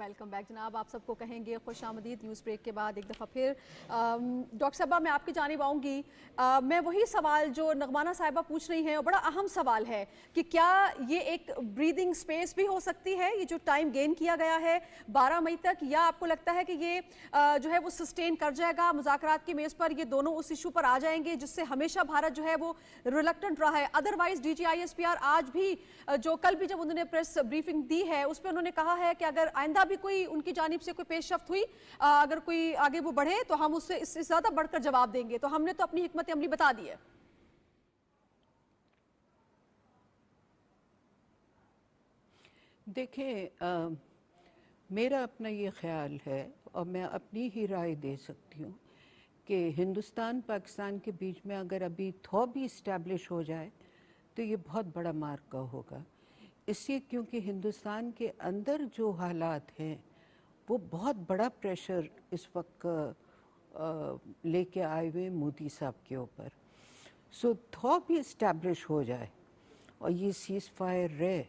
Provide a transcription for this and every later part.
Welcome back جناب. آپ سب کو کہیں گے خوش آمدید. نیوز بریک کے بعد ایک دفعہ پھر ڈاکٹر صاحبہ میں آپ کی جانب آؤں گی. میں وہی سوال جو نغمانہ صاحبہ پوچھ رہی ہیں اور بڑا اہم سوال ہے کہ کیا یہ ایک بریدنگ سپیس بھی ہو سکتی ہے یہ جو ٹائم گین کیا گیا ہے 12 مئی تک, یا آپ کو لگتا ہے کہ یہ جو ہے وہ سسٹین کر جائے گا مذاکرات کی میز پر, یہ دونوں اس ایشو پر آ جائیں گے جس سے ہمیشہ بھارت جو ہے وہ ریلکٹنٹ رہا ہے. Otherwise D G I S P R آج بھی جو کل بھی جب انہوں نے پریس بریفنگ دی ہے اس پہ انہوں نے کہا ہے کہ اگر آئندہ بھی کوئی ان کی جانب سے کوئی پیش رفت ہوئی, اگر کوئی آگے وہ بڑھے تو ہم اس سے زیادہ بڑھ کر جواب دیں گے. تو ہم نے تو اپنی حکمت عملی بتا دی ہے. دیکھیں, میرا اپنا یہ خیال ہے اور میں اپنی ہی رائے دے سکتی ہوں کہ ہندوستان پاکستان کے بیچ میں اگر ابھی تھو بھی اسٹیبلش ہو جائے تو یہ بہت بڑا مارکہ ہوگا. اس سے کیونکہ ہندوستان کے اندر جو حالات ہیں وہ بہت بڑا پریشر اس وقت لے کے آئے ہوئے مودی صاحب کے اوپر. سو تھو بھی اسٹیبلش ہو جائے اور یہ سیز فائر رہے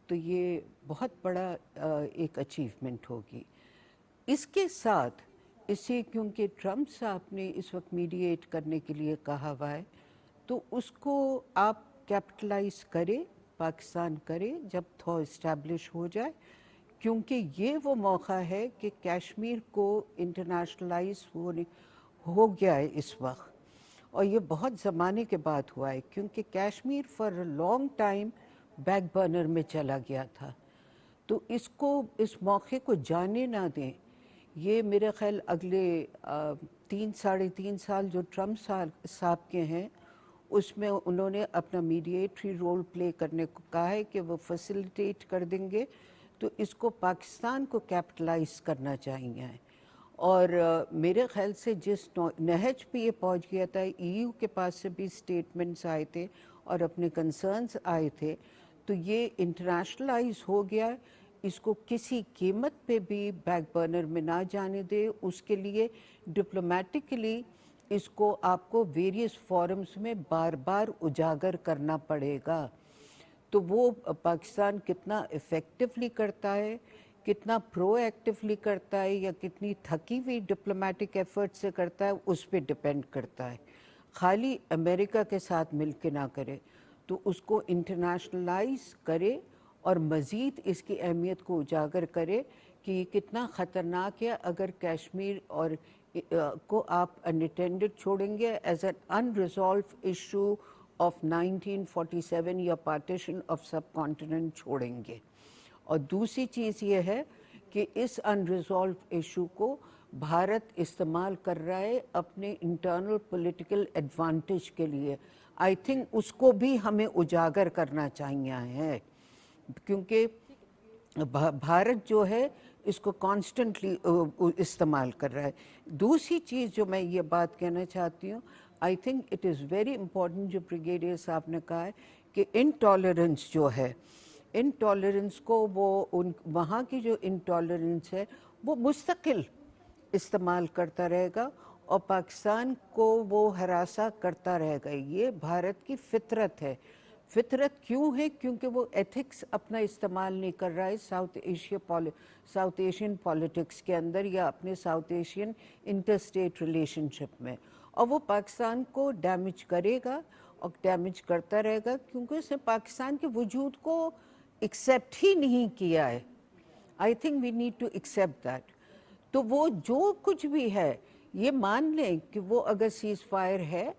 تو یہ بہت بڑا ایک اچیومنٹ ہوگی. اس کے ساتھ اسے کیونکہ ٹرمپ صاحب نے اس وقت میڈییٹ کرنے کے لیے کہا ہوا ہے تو اس کو آپ کیپٹلائز کرے, پاکستان کرے جب تھو اسٹیبلش ہو جائے, کیونکہ یہ وہ موقع ہے کہ کشمیر کو انٹرنیشنلائز ہو گیا ہے اس وقت, اور یہ بہت زمانے کے بعد ہوا ہے کیونکہ Kashmir for a long time back burner میں چلا گیا تھا. تو اس موقع کو جانے نہ دیں. یہ میرے خیال اگلے 3-3.5 سال جو ٹرمپ صاحب کے ہیں اس میں انہوں نے اپنا میڈییٹری رول پلے کرنے کو کہا ہے کہ وہ فیسیلیٹیٹ کر دیں گے. تو اس کو پاکستان کو کیپٹلائز کرنا چاہیے. اور میرے خیال سے جس نہج پہ یہ پہنچ گیا تھا, ای یو کے پاس سے بھی سٹیٹمنٹس آئے تھے اور اپنے کنسرنز آئے تھے, تو یہ انٹرنیشنلائز ہو گیا. اس کو کسی قیمت پہ بھی بیک برنر میں نہ جانے دے. اس کے لیے ڈپلومیٹکلی اس کو آپ کو ویریس فورمز میں بار بار اجاگر کرنا پڑے گا. تو وہ پاکستان کتنا افیکٹولی کرتا ہے, کتنا پرو ایکٹیولی کرتا ہے, یا کتنی تھکی ہوئی ڈپلومیٹک ایفرٹ سے کرتا ہے, اس پہ ڈپینڈ کرتا ہے. خالی امریکہ کے ساتھ مل کے نہ کرے, تو اس کو انٹرنیشنلائز کرے اور مزید اس کی اہمیت کو اجاگر کرے کہ یہ کتنا خطرناک ہے اگر کشمیر اور کو آپ انٹینڈڈ چھوڑیں گے as an unresolved issue of 1947 یا پارٹیشن آف سب کانٹیننٹ چھوڑیں گے. اور دوسری چیز یہ ہے کہ اس انریزالوڈ ایشو کو بھارت استعمال کر رہا ہے اپنے انٹرنل پولیٹیکل ایڈوانٹیج کے لیے. آئی تھنک اس کو بھی ہمیں اجاگر کرنا چاہیے ہے, کیونکہ بھارت جو ہے اس کو کانسٹنٹلی استعمال کر رہا ہے. دوسری چیز جو میں یہ بات کہنا چاہتی ہوں, آئی think it is very important جو بریگیڈیئر صاحب نے کہا ہے کہ انٹالرنس جو ہے, انٹالرنس کو وہ وہاں کی جو انٹالرنس ہے وہ مستقل استعمال کرتا رہے گا اور پاکستان کو وہ ہراساں کرتا رہے گا. یہ بھارت کی فطرت ہے. فطرت کیوں ہے؟ کیونکہ وہ ایتھکس اپنا استعمال نہیں کر رہا ہے ساؤتھ ایشین پالیٹکس کے اندر یا اپنے ساؤتھ ایشین انٹرسٹیٹ ریلیشن شپ میں, اور وہ پاکستان کو ڈیمیج کرے گا اور ڈیمیج کرتا رہے گا کیونکہ اس نے پاکستان کے وجود کو ایکسیپٹ ہی نہیں کیا ہے. I think we need to accept that. تو وہ جو کچھ بھی ہے یہ مان لیں کہ وہ اگر سیز فائر ہے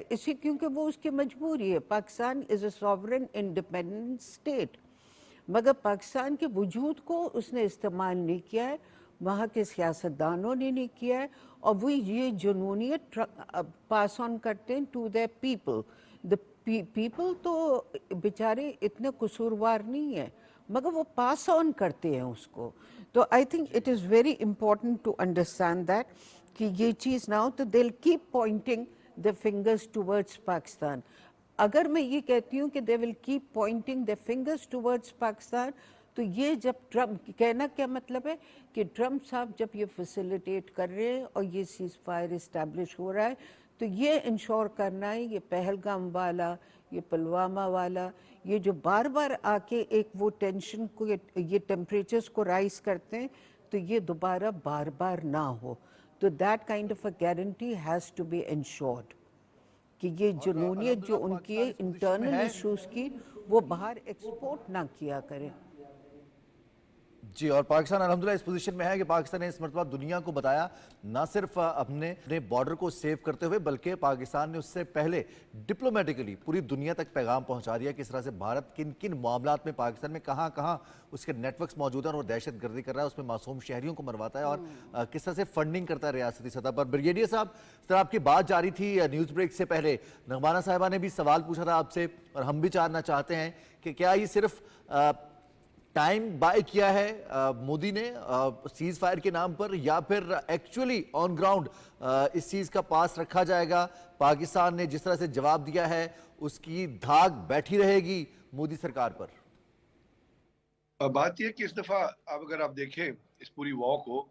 اسی کیونکہ وہ اس کی مجبوری ہے. پاکستان از اے سوورن انڈیپینڈنٹ اسٹیٹ, مگر پاکستان کے وجود کو اس نے استعمال نہیں کیا ہے, وہاں کے سیاستدانوں نے نہیں کیا ہے, اور وہ یہ جنونیت پاس آن کرتے ہیں to the people. The people تو بیچارے اتنے قصوروار نہیں ہیں مگر وہ پاس آن کرتے ہیں اس کو. تو I think it is very important to understand that کہ یہ چیز نہ ہو تو they will keep pointing the fingers towards Pakistan. اگر میں یہ کہتی ہوں کہ they will keep pointing their fingers towards Pakistan, تو یہ جب ٹرمپ کہنا کیا مطلب ہے کہ ٹرمپ صاحب جب یہ فیسیلیٹیٹ کر رہے ہیں اور یہ سیز فائر اسٹیبلش ہو رہا ہے تو یہ انشور کرنا ہے یہ پہلگام والا یہ پلوامہ والا، یہ جو بار بار آ کے ایک وہ ٹینشن کو، یہ ٹیمپریچرز کو رائز کرتے ہیں، تو یہ دوبارہ بار بار نہ ہو. تو that kind of a guarantee has to be insured کہ یہ جنونیت جو ان کی انٹرنل ایشوز کی وہ باہر ایکسپورٹ نہ کیا کرے. جی، اور پاکستان الحمدللہ اس پوزیشن میں ہے کہ پاکستان نے اس مرتبہ دنیا کو بتایا نہ صرف اپنے بارڈر کو سیو کرتے ہوئے، بلکہ پاکستان نے اس سے پہلے ڈپلومیٹکلی پوری دنیا تک پیغام پہنچا دیا کہ اس طرح سے بھارت کن کن معاملات میں پاکستان میں کہاں کہاں اس کے نیٹ ورکس موجود ہیں اور وہ دہشت گردی کر رہا ہے، اس میں معصوم شہریوں کو مرواتا ہے اور کس طرح سے فنڈنگ کرتا ہے ریاستی سطح پر. بریگیڈیئر صاحب، اس طرح آپ کی بات جاری تھی نیوز بریک سے پہلے، نغمانہ صاحبہ نے بھی سوال پوچھا تھا آپ سے اور ہم بھی جاننا چاہتے ہیں کہ کیا یہ صرف ٹائم بائی کیا ہے مودی نے سیز فائر کے نام پر، یا پھر ایکچولی آن گراؤنڈ اس چیز کا پاس رکھا جائے گا؟ پاکستان نے جس طرح سے جواب دیا ہے اس کی دھاگ بیٹھی رہے گی مودی سرکار پر؟ بات یہ کہ اس دفعہ اب اگر آپ دیکھیں اس پوری وار کو،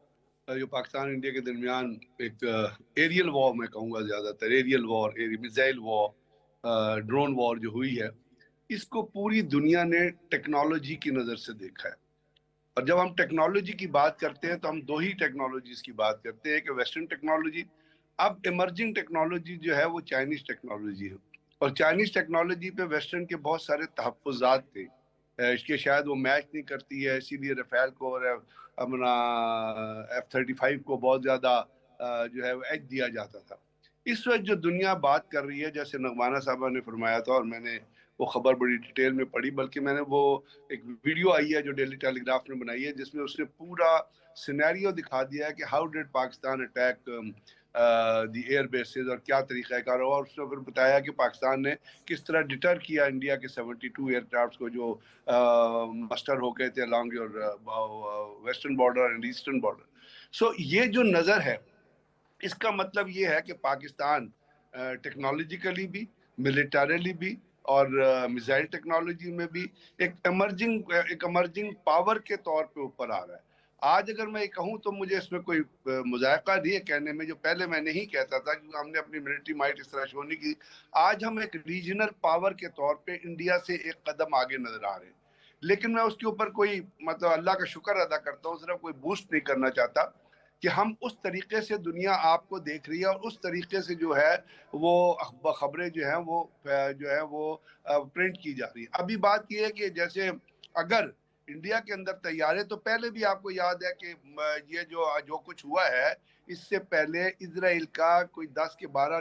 جو پاکستان انڈیا کے درمیان ایک ایریل وار میں کہوں گا، زیادہ تر ایریل وار، میزائل وار، ڈرون وار جو ہوئی ہے، اس کو پوری دنیا نے ٹیکنالوجی کی نظر سے دیکھا ہے. اور جب ہم ٹیکنالوجی کی بات کرتے ہیں تو ہم دو ہی ٹیکنالوجیز کی بات کرتے ہیں کہ ویسٹرن ٹیکنالوجی. اب ایمرجنگ ٹیکنالوجی جو ہے وہ چائنیز ٹیکنالوجی ہے، اور چائنیز ٹیکنالوجی پہ ویسٹرن کے بہت سارے تحفظات تھے اس کے، شاید وہ میچ نہیں کرتی ہے، اسی لیے رفیل کو اور اپنا F-35 کو بہت زیادہ جو ہے ایج دیا جاتا تھا. اس وقت جو دنیا بات کر رہی ہے، جیسے نغمانہ صاحبہ نے فرمایا تھا اور میں نے وہ خبر بڑی ڈیٹیل میں پڑھی، بلکہ میں نے وہ ایک ویڈیو آئی ہے جو ڈیلی ٹیلی گراف نے بنائی ہے، جس میں اس نے پورا سینیریو دکھا دیا ہے کہ how did Pakistan attack the air bases اور کیا طریقہ کار ہوا، اور اس نے پھر بتایا کہ پاکستان نے کس طرح ڈیٹر کیا انڈیا کے 72 ایئر کرافٹس کو جو مسٹر ہو گئے تھے along your western border and eastern border. So یہ جو نظر ہے، اس کا مطلب یہ ہے کہ پاکستان ٹیکنالوجیکلی بھی، ملیٹریلی بھی اور میزائل ٹیکنالوجی میں بھی ایک امرجنگ پاور کے طور پہ اوپر آ رہا ہے. آج اگر میں یہ کہوں تو مجھے اس میں کوئی مذائقہ نہیں ہے کہنے میں، جو پہلے میں نہیں کہتا تھا کیونکہ ہم نے اپنی ملٹری مائٹ اس طرح شو نہیں کی. آج ہم ایک ریجنل پاور کے طور پہ انڈیا سے ایک قدم آگے نظر آ رہے ہیں، لیکن میں اس کے اوپر کوئی مطلب اللہ کا شکر ادا کرتا ہوں، صرف کوئی بوسٹ نہیں کرنا چاہتا کہ ہم اس طریقے سے دنیا آپ کو دیکھ رہی ہے اور اس طریقے سے جو ہے وہ خبریں جو ہیں وہ پرنٹ کی جا رہی ہیں. ابھی بات یہ ہے کہ جیسے اگر انڈیا کے اندر تیارے، تو پہلے بھی آپ کو یاد ہے کہ یہ جو کچھ ہوا ہے، اس سے پہلے اسرائیل کا کوئی 10 کے 12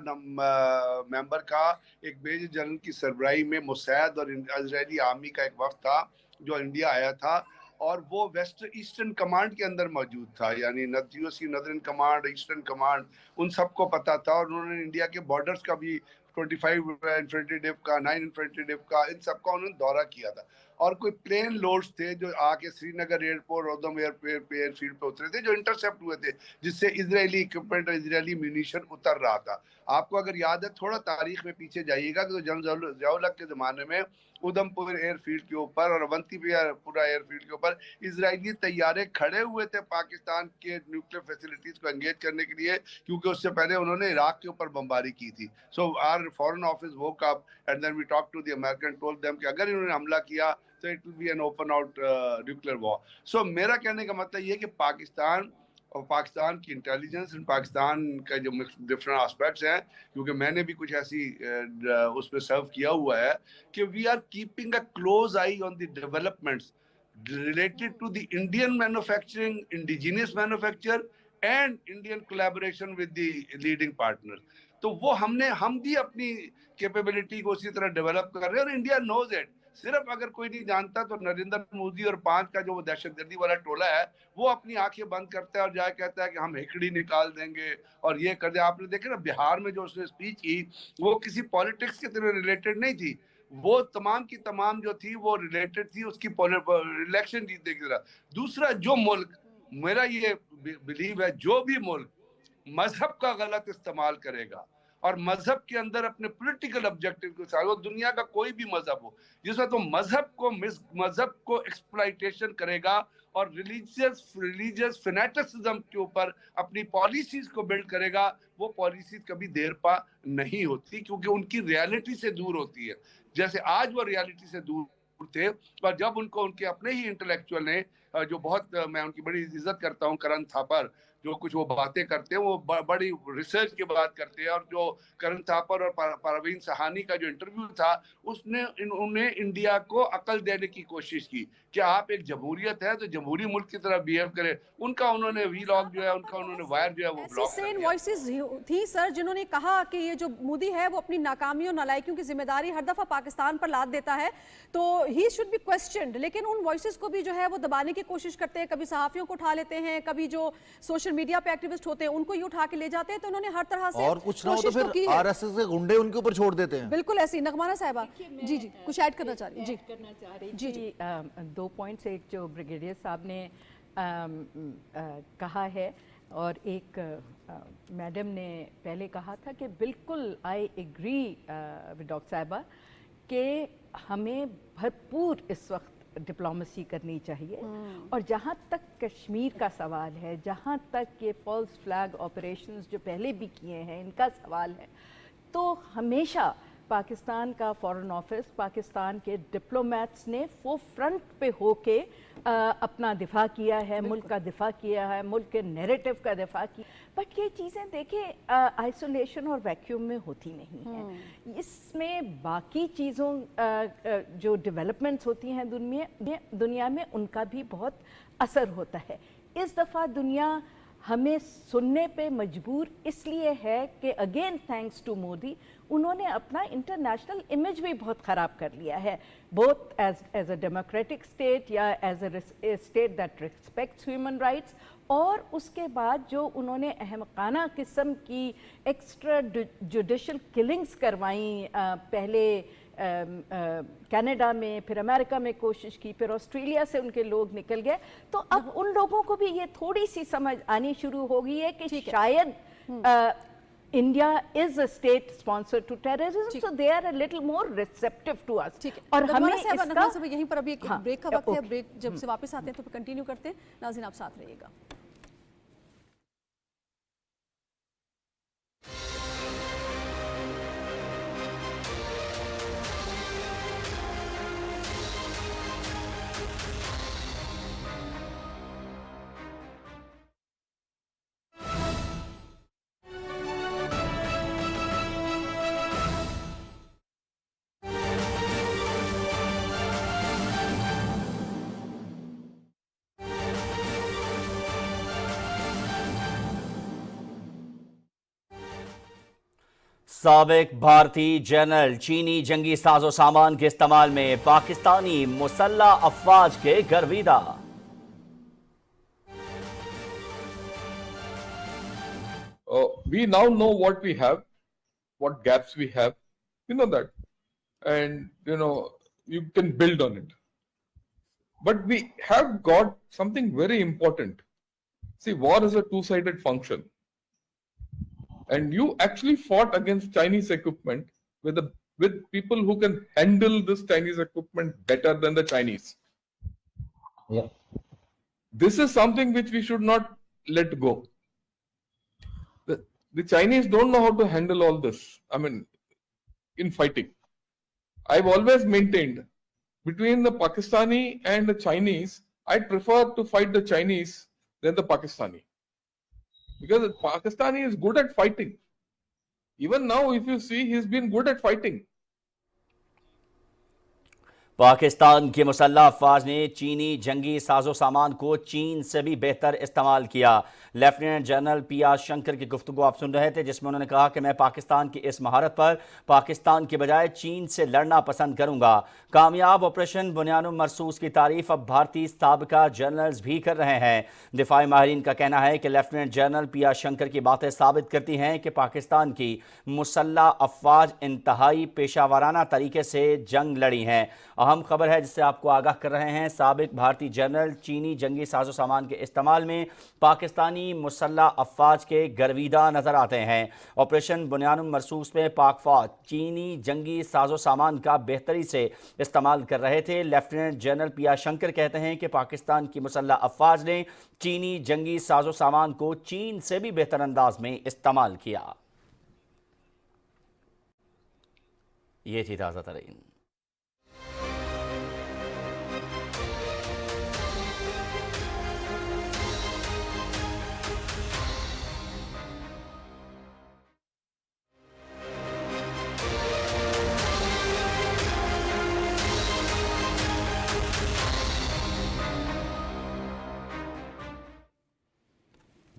ممبر کا ایک میجر جنرل کی سربراہی میں موساد اور اسرائیلی آرمی کا ایک وفد تھا جو انڈیا آیا تھا، اور وہ ویسٹ ایسٹرن کمانڈ کے اندر موجود تھا، یعنی USA نردرن کمانڈ، ایسٹرن کمانڈ، ان سب کو پتا تھا، اور انہوں نے انڈیا کے بارڈرز کا بھی 25 انفینٹری ڈپ کا، 9 انفینٹری ڈپ کا، ان سب کا انہوں نے دورہ کیا تھا. اور کوئی پلین لوڈز تھے جو آ کے سری نگر ایئرپورٹ، ادھم ایئر فیلڈ پہ اترے تھے، جو انٹرسیپٹ ہوئے تھے، جس سے اسرائیلی اکوپمنٹ اور اسرائیلی میونیشن اتر رہا تھا. آپ کو اگر یاد ہے، تھوڑا تاریخ میں پیچھے جائیے گا تو جنرل ضیاء الحق کے زمانے میں ادھم پور ایئر فیلڈ کے اوپر اور اونتی پورا ایئر فیلڈ کے اوپر اسرائیلی طیارے کھڑے ہوئے تھے پاکستان کے نیوکلیر فیسلٹیز کو انگیج کرنے کے لیے، کیونکہ اس سے پہلے انہوں نے عراق کے اوپر بمباری کی تھی. So our foreign office woke up and then we talked to the American, told them کہ اگر انہوں نے حملہ کیا تو it will be an open out nuclear war. So میرا کہنے کا مطلب یہ کہ پاکستان اور پاکستان کی انٹیلیجنس، پاکستان کا جو ڈفرنٹ آسپیکٹس ہیں، کیونکہ میں نے بھی کچھ ایسی اس میں سرو کیا ہوا ہے، کہ we are keeping a close eye on the developments related to the Indian manufacturing, indigenous manufacture and Indian collaboration with the leading partners. تو وہ ہم بھی اپنی کیپیبلٹی کو اسی طرح ڈیولپ کر رہے ہیں، اور انڈیا نوز اٹ. صرف اگر کوئی نہیں جانتا تو نریندر مودی اور 5 کا جو وہ دہشت گردی والا ٹولہ ہے، وہ اپنی آنکھیں بند کرتا ہے اور جا کہتا ہے کہ ہم ہکڑی نکال دیں گے اور یہ کر دیں. آپ نے دیکھا نا بہار میں جو اس نے اسپیچ کی، وہ کسی پالیٹکس کے طرح ریلیٹڈ نہیں تھی، وہ تمام کی تمام جو تھی وہ ریلیٹڈ تھی اس کی الیکشن جیتنے کی طرح. دوسرا، جو ملک، میرا یہ بلیو ہے، جو بھی ملک مذہب کا غلط استعمال کرے گا اور مذہب کے اندر اپنے پولیٹیکل آبجیکٹیو کے ساتھ، وہ دنیا کا کوئی بھی مذہب ہو، جس وقت وہ مذہب کو ایکسپلائٹیشن کرے گا اور ریلیجیس فینیٹسزم کے اوپر اپنی پالیسیز کو بلڈ کرے گا، وہ پالیسیز کبھی دیر پا نہیں ہوتی، کیونکہ ان کی ریالٹی سے دور ہوتی ہے. जैसे आज वो रियलिटी से दूर थे। पर जब उनको उनके अपने ही इंटेलेक्चुअल ने जो बहुत मैं उनकी बड़ी इज्जत करता हूँ, करण थापर, जो कुछ वो बातें करते हैं वो बड़ी रिसर्च की बात करते हैं। और जो करण थापर और परवीन सहानी का जो इंटरव्यू था उसने उन्हें इंडिया को अकल देने की कोशिश की कि आप एक जमहूरियत है तो जमहूरी मुल्क की तरह बिहेव करें। उनका उन्होंने वीलॉग जो है, उनका उन्होंने वायर जो है वो ऐसी ब्लॉक कर सेन दिया। वॉइसेस थी सर जिन्होंने कहा कि ये जो मोदी है वो अपनी नाकामियों नालायकियों की जिम्मेदारी हर दफा पाकिस्तान पर लाद देता है, तो ही शुड बी क्वेश्चनड। लेकिन उन वॉइसेस को भी जो है वो दबाने की कोशिश करते हैं, कभी सहाफियों को उठा लेते हैं, कभी जो सोशल मीडिया पे एक्टिविस्ट होते हैं उनको ही उठा के ले जाते हैं। तो उन्होंने हर तरह से और कुछ ना हो तो कोशिश की फिर है। आरएसएस के गुंडे उनके ऊपर छोड़ देते हैं। बिल्कुल ऐसी नगमाना साहिबा जी जी कुछ ऐड करना चाह रही जी करना चाह रही जी, थी। दो पॉइंट्स, एक जो ब्रिगेडियर साहब ने कहा है और एक मैडम ने पहले कहा था कि बिल्कुल आई एग्री विद डॉक्टर साहिबा कि हमें भरपूर इस वक्त डिप्लोमेसी करनी चाहिए। और जहाँ तक कश्मीर का सवाल है, जहाँ तक ये फॉल्स फ्लैग ऑपरेशंस जो पहले भी किए हैं इनका सवाल है, तो हमेशा पाकिस्तान का फॉरेन ऑफिस, पाकिस्तान के डिप्लोमेट्स ने वो फ्रंट पे होके अपना दिफा किया है, मुल्क का दिफा किया है, मुल्क के नैरेटिव का दिफा किया। बट ये चीज़ें देखें आइसोलेशन और वैक्यूम में होती नहीं हैं। इसमें बाकी चीज़ों जो डेवलपमेंट्स होती हैं दुनिया में उनका भी बहुत असर होता है। इस दफ़ा दुनिया हमें सुनने पे मजबूर इसलिए है कि अगेन थैंक्स टू मोदी उन्होंने अपना इंटरनेशनल इमेज भी बहुत ख़राब कर लिया है, both as a democratic state या as a state that respects human rights. और उसके बाद जो उन्होंने अहमकाना किस्म की एक्स्ट्रा जुडिशल किलिंग्स करवाई, पहले कनाडा में, फिर अमेरिका में कोशिश की, फिर ऑस्ट्रेलिया से उनके लोग निकल गए, तो अब उन लोगों को भी ये थोड़ी सी समझ आनी शुरू हो गई है कि शायद India is a state sponsor to terrorism, so they are a little more receptive to us. और हमें इसका यहीं पर अभी एक ब्रेक का वक्त है, ब्रेक जब से वापस आते हैं तो फिर कंटिन्यू करते हैं। नाज़रीन आप साथ रहिएगा। साबिक भारतीय जनरल चीनी जंगी साजो सामान के इस्तेमाल में पाकिस्तानी मुसल्लह अफवाज के गर्विदा। We now know what we have, what gaps we have. You know that. And, you can build on it. But we have got something very important. See, war is a two-sided function. And you actually fought against Chinese equipment with people who can handle this Chinese equipment better than the Chinese. Yeah. This is something which we should not let go. The Chinese don't know how to handle all this. I mean, in fighting. I've always maintained between the Pakistani and the Chinese, I'd prefer to fight the Chinese than the Pakistani. Because the Pakistani is good at fighting. Even now, if you see, he's been good at fighting. Pakistan की मुसल्लह अफवाज ने चीनी जंगी साजो सामान को चीन से भी बेहतर इस्तेमाल किया। Lieutenant general PR. शंकर की गुफ्तगू आप सुन रहे थे, जिसमें उन्होंने कहा कि मैं पाकिस्तान की इस महारत पर पाकिस्तान के बजाय चीन से लड़ना पसंद करूंगा। कामयाब ऑपरेशन बुनियानुम मरसूस की तारीफ अब भारतीय साबिका जनरल्स भी कर रहे हैं। दिफाई माहिरीन का कहना है कि लेफ्टिनेंट जनरल पी.आर. शंकर की बातें साबित करती हैं कि पाकिस्तान की मुसल्लह अफवाज इंतहाई पेशावराना तरीके से जंग लड़ी हैं। अहम खबर है जिससे आपको आगाह कर रहे हैं, साबिक भारतीय जनरल चीनी जंगी साजो सामान के इस्तेमाल में पाकिस्तानी मुसल्लह अफवाज के गर्विदा नजर आते हैं। ऑपरेशन बुनियानुम मरसूस में पाक फौज चीनी जंगी साजो सामान का बेहतरी से इस्तेमाल कर रहे थे। Lieutenant general PR. शंकर कहते हैं कि पाकिस्तान की मुसल्लह अफवाज ने चीनी जंगी साजो सामान को चीन से भी बेहतर अंदाज में इस्तेमाल किया। ये थी ताज़ा तरीन।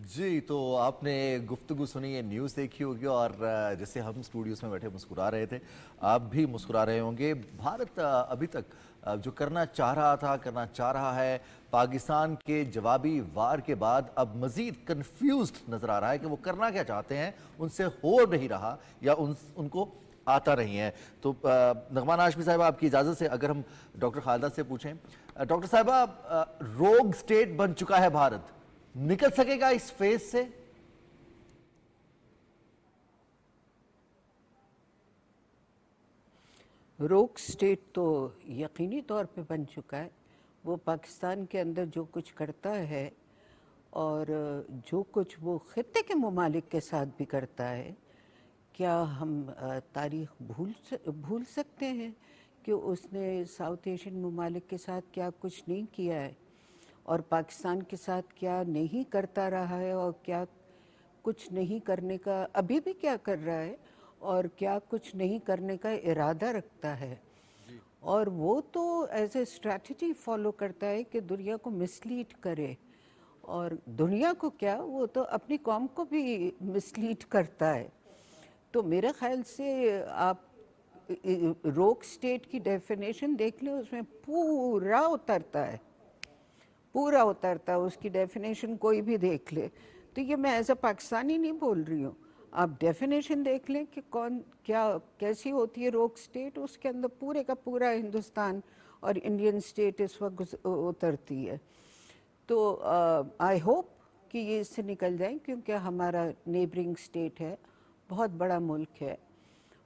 जी, तो आपने गुफ्तगू सुनी, ये न्यूज़ देखी होगी और जैसे हम स्टूडियोज़ में बैठे मुस्कुरा रहे थे, आप भी मुस्कुरा रहे होंगे। भारत अभी तक जो करना चाह रहा था, करना चाह रहा है, पाकिस्तान के जवाबी वार के बाद अब मज़ीद कन्फ्यूज्ड नज़र आ रहा है कि वो करना क्या चाहते हैं, उनसे हो नहीं रहा या उनको आता नहीं है। तो नगमान हाशमी साहिबा, आपकी इजाज़त से अगर हम डॉक्टर खालिदा से पूछें, डॉक्टर साहिबा, रोग स्टेट बन चुका है भारत, निकल सकेगा इस फेज से? रोग स्टेट तो यकीनी तौर पे बन चुका है। वो पाकिस्तान के अंदर जो कुछ करता है और जो कुछ वो खित्ते के ममालिक के साथ भी करता है, क्या हम तारीख़ भूल सकते हैं कि उसने साउथ एशियन ममालिक के साथ क्या कुछ नहीं किया है और पाकिस्तान के साथ क्या नहीं करता रहा है और क्या कुछ नहीं करने का अभी भी क्या कर रहा है और क्या कुछ नहीं करने का इरादा रखता है। और वो तो एज ए स्ट्रैटेजी फॉलो करता है कि दुनिया को मिसलीड करे, और दुनिया को क्या, वो तो अपनी कौम को भी मिसलीड करता है। तो मेरे ख्याल से आप रोग स्टेट की डेफिनेशन देख लें, उसमें पूरा उतरता है, पूरा उतरता है। उसकी डेफिनेशन कोई भी देख ले, तो ये मैं एज अ पाकिस्तानी नहीं बोल रही हूँ, आप डेफिनेशन देख लें कि कौन क्या कैसी होती है रोग स्टेट, उसके अंदर पूरे का पूरा हिंदुस्तान और इंडियन स्टेट इस वक्त उतरती है। तो आई होप कि ये इससे निकल जाए, क्योंकि हमारा नेबरिंग स्टेट है, बहुत बड़ा मुल्क है,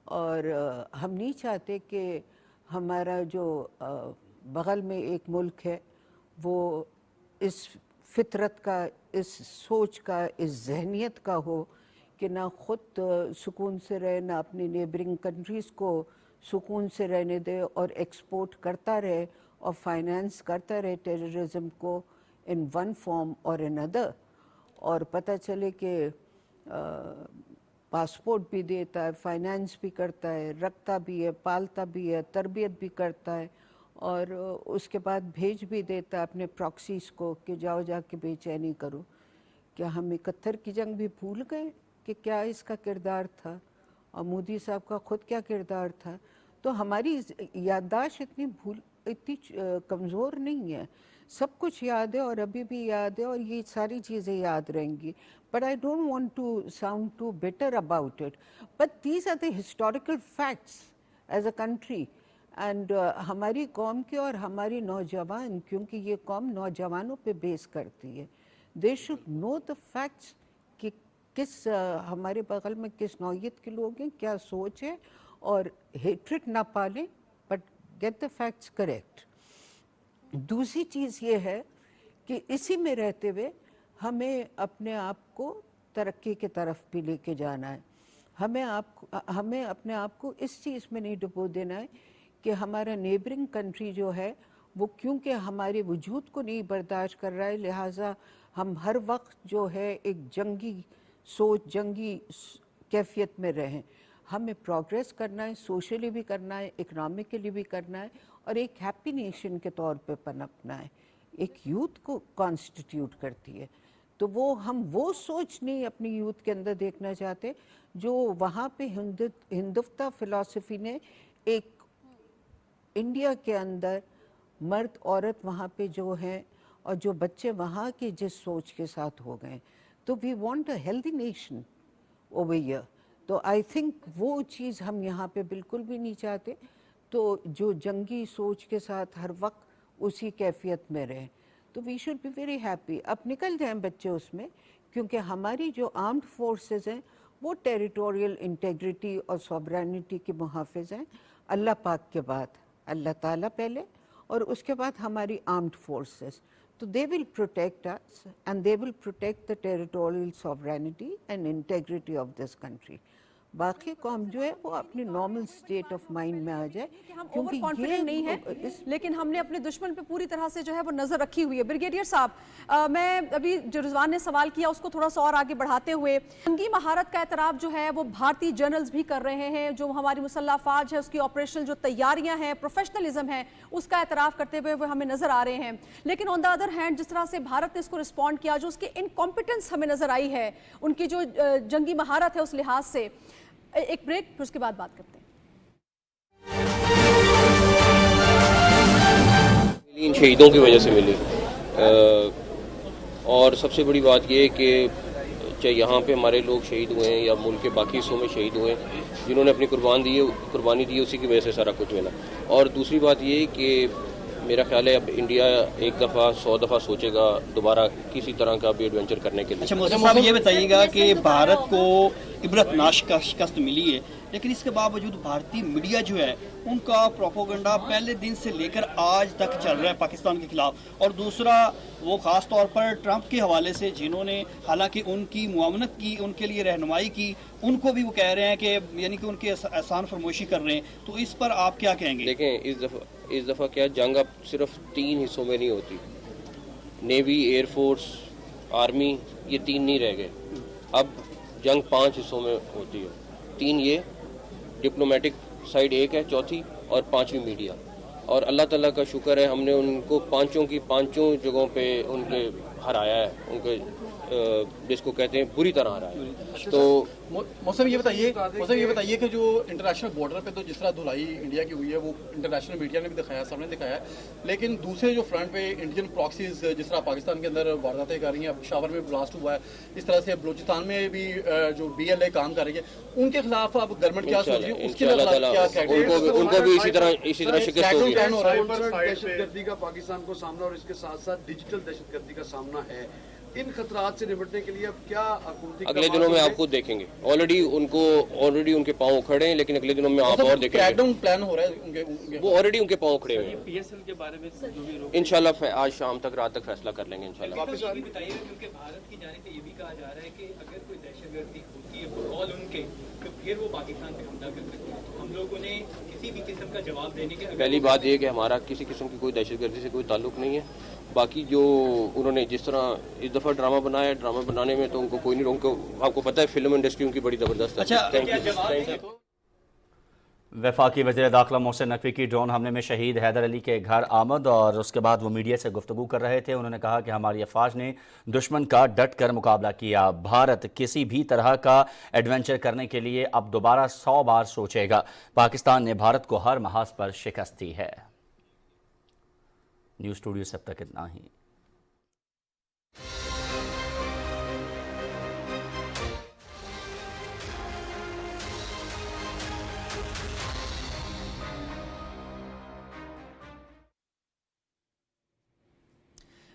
और हम नहीं चाहते कि हमारा जो बगल में एक मुल्क है वो इस फितरत का, इस सोच का, इस जहनियत का हो कि ना ख़ुद सुकून से रहे, ना अपनी नेबरिंग कंट्रीज़ को सुकून से रहने दे और एक्सपोर्ट करता रहे और फाइनेंस करता रहे टेररिज्म को इन वन फॉर्म और अनदर, और पता चले कि पासपोर्ट भी देता है, फाइनेंस भी करता है, रखता भी है, पालता भी है, तरबियत भी करता है, और उसके बाद भेज भी देता है अपने प्रॉक्सीज़ को कि जाओ जाके बेचैनी करो। क्या हम 71 की जंग भी भूल गए कि क्या इसका किरदार था और मोदी साहब का ख़ुद क्या किरदार था? तो हमारी याददाश्त इतनी कमज़ोर नहीं है, सब कुछ याद है और अभी भी याद है और ये सारी चीज़ें याद रहेंगी। But I don't want to sound too bitter about it, but these are the historical facts as a country. And हमारी कौम के और हमारी नौजवान, क्योंकि ये कौम नौजवानों पे बेस करती है, they should know the facts कि किस हमारे बगल में किस नौयत के लोग हैं, क्या सोच है, और हेट्रेड ना पालें, but get the facts correct. दूसरी चीज़ ये है कि इसी में रहते हुए हमें अपने आप को तरक्की की तरफ भी लेके जाना है। हमें अपने आप को इस चीज़ में नहीं डुबो देना है कि हमारा नेबरिंग कंट्री जो है वो क्योंकि हमारे वजूद को नहीं बर्दाश्त कर रहा है, लिहाजा हम हर वक्त जो है एक जंगी सोच, जंगी कैफियत में रहें। हमें प्रोग्रेस करना है, सोशली भी करना है, इकनॉमिकली भी करना है, और एक हैप्पी नेशन के तौर पे पनपना है। एक यूथ को कॉन्स्टिट्यूट करती है, तो हम वो सोच नहीं अपनी यूथ के अंदर देखना चाहते जो वहाँ पे हिंदुत्व फिलॉसफी ने एक इंडिया के अंदर मर्द औरत वहाँ पे जो हैं और जो बच्चे वहाँ के जिस सोच के साथ हो गए, तो we want a healthy nation over here. तो आई थिंक वो चीज़ हम यहाँ पे बिल्कुल भी नहीं चाहते, तो जो जंगी सोच के साथ हर वक्त उसी कैफियत में रहें, तो we should be very happy. अब निकल जाएं बच्चे उसमें, क्योंकि हमारी जो आर्म्ड फोर्सेस हैं वो टेरिटोरियल इंटेग्रिटी और सॉवरेनिटी के मुहाफ़िज़ हैं, अल्लाह पाक के बाद, अल्लाह ताला पहले और उसके बाद हमारी आर्म्ड फोर्सेस। तो they will protect us and they will protect the territorial sovereignty and integrity of this country. باقی قوم جو ہے وہ اپنے نارمل سٹیٹ آف مائنڈ میں آ جائے, کہ ہم اوور کانفیڈنٹ نہیں ہیں, لیکن ہم نے اپنے دشمن پہ پوری طرح سے جو ہے وہ نظر رکھی ہوئی ہے. بریگیڈیئر صاحب, میں ابھی جو رضوان نے سوال کیا اس کو تھوڑا سا اور آگے بڑھاتے ہوئے, جنگی مہارت کا اعتراف جو ہے وہ بھارتی جنرلز بھی کر رہے ہیں, جو ہماری مسلح افواج ہے اس کی آپریشنل جو تیاریاں ہیں, پروفیشنلزم ہے, اس کا اعتراف کرتے ہوئے وہ ہمیں نظر آ رہے ہیں. لیکن آن دا ادر ہینڈ جس طرح سے بھارت نے اس کو رسپونڈ کیا, جو اس کی انکمپیٹنس ہمیں نظر آئی ہے, ان کی جو جنگی مہارت ہے اس لحاظ سے. ایک بریک, پھر اس کے بعد بات کرتے ہیں. ان شہیدوں کی وجہ سے ملی, اور سب سے بڑی بات یہ ہے کہ چاہے یہاں پہ ہمارے لوگ شہید ہوئے ہیں یا ملک کے باقی حصوں میں شہید ہوئے ہیں, جنہوں نے اپنی قربانی دی ہے اسی کی وجہ سے سارا کچھ ملا. اور دوسری بات یہ کہ میرا خیال ہے اب انڈیا ایک دفعہ 100 دفعہ سوچے گا دوبارہ کسی طرح کا بھی ایڈونچر کرنے کے لیے. اچھا موسم صاحب, یہ بتائیے گا کہ بھارت کو عبرت ناک کا شکست ملی ہے, لیکن اس کے باوجود بھارتی میڈیا جو ہے ان کا پروپیگنڈا پہلے دن سے لے کر آج تک چل رہا ہے پاکستان کے خلاف. اور دوسرا وہ خاص طور پر ٹرمپ کے حوالے سے, جنہوں نے حالانکہ ان کی معاونت کی, ان کے لیے رہنمائی کی, ان کو بھی وہ کہہ رہے ہیں کہ یعنی کہ ان کے احسان فرموشی کر رہے ہیں. تو اس پر آپ کیا کہیں گے؟ دیکھیں اس دفعہ کیا جنگ اب صرف 3 حصوں میں نہیں ہوتی, نیوی, ایئر فورس, آرمی, یہ 3 نہیں رہ گئے. اب جنگ 5 حصوں میں ہوتی ہے. 3 یہ ڈپلومیٹک سائڈ ایک ہے, چوتھی اور 5ویں میڈیا. اور اللہ تعالیٰ کا شکر ہے ہم نے ان کو پانچوں جگہوں پہ ان کے ہرایا ہے, ان کے جس کو کہتے ہیں بری طرح ہرایا ہے. تو موسم یہ بتائیے کہ جو انٹرنیشنل بارڈر پہ تو جس طرح دھلائی انڈیا کی ہوئی ہے وہ انٹرنیشنل میڈیا نے بھی دکھایا, سب نے دکھایا ہے, لیکن دوسرے جو فرنٹ پہ انڈین پراکسیز جس طرح پاکستان کے اندر وارداتیں کر رہی ہیں, پشاور میں بلاسٹ ہوا ہے, اس طرح سے بلوچستان میں بھی جو BLA کام کر رہی ہے, ان کے خلاف اب گورنمنٹ کیا سوچ رہی ہے, اس کے ان کو بھی اسی طرح شکست ہوگی. دہشت گردی کا پاکستان کو سامنا, اور اس کے ساتھ ساتھ ڈیجیٹل دہشت گردی کا سامنا ہے. ان خطرات سے نمٹنے کے لیے اب کیا حکومتی اگلے دنوں میں آپ خود دیکھیں گے, آلریڈی ان کے پاؤں کھڑے ہیں, لیکن اگلے دنوں میں آپ اور دیکھیں گے پلان ہو رہا ہے, وہ آلریڈی ان کے پاؤں کھڑے ہوئے ہیں. PSL کے بارے میں انشاءاللہ آج شام تک, رات تک فیصلہ کر لیں گے انشاءاللہ. کیونکہ بھارت کی جانب سے یہ بھی کہا جا رہا ہے کہ اگر کوئی دہشت گردی ہوتی ہے بقول ان کے, تو پھر وہ پاکستان پہ حملہ کر سکتے ہیں. ہم لوگوں نے کسی بھی قسم کا جواب دینے کے, پہلی بات یہ کہ ہمارا کسی قسم کی کوئی دہشت گردی سے کوئی تعلق نہیں ہے. باقی جو انہوں نے جس طرح اس دفعہ ڈرامہ بنایا ہے, ڈرامہ بنانے میں تو ان کو کوئی نہیں, ان کو آپ کو پتہ ہے فلم انڈسٹری ان کی بڑی زبردست ہے. وفاقی وزیر داخلہ محسن نقوی کی ڈرون حملے میں شہید حیدر علی کے گھر آمد, اور اس کے بعد وہ میڈیا سے گفتگو کر رہے تھے. انہوں نے کہا کہ ہماری افواج نے دشمن کا ڈٹ کر مقابلہ کیا. بھارت کسی بھی طرح کا ایڈونچر کرنے کے لیے اب دوبارہ 100 بار سوچے گا. پاکستان نے بھارت کو ہر محاذ پر شکست دی ہے. نیوز اسٹوڈیو سے اب تک اتنا ہی.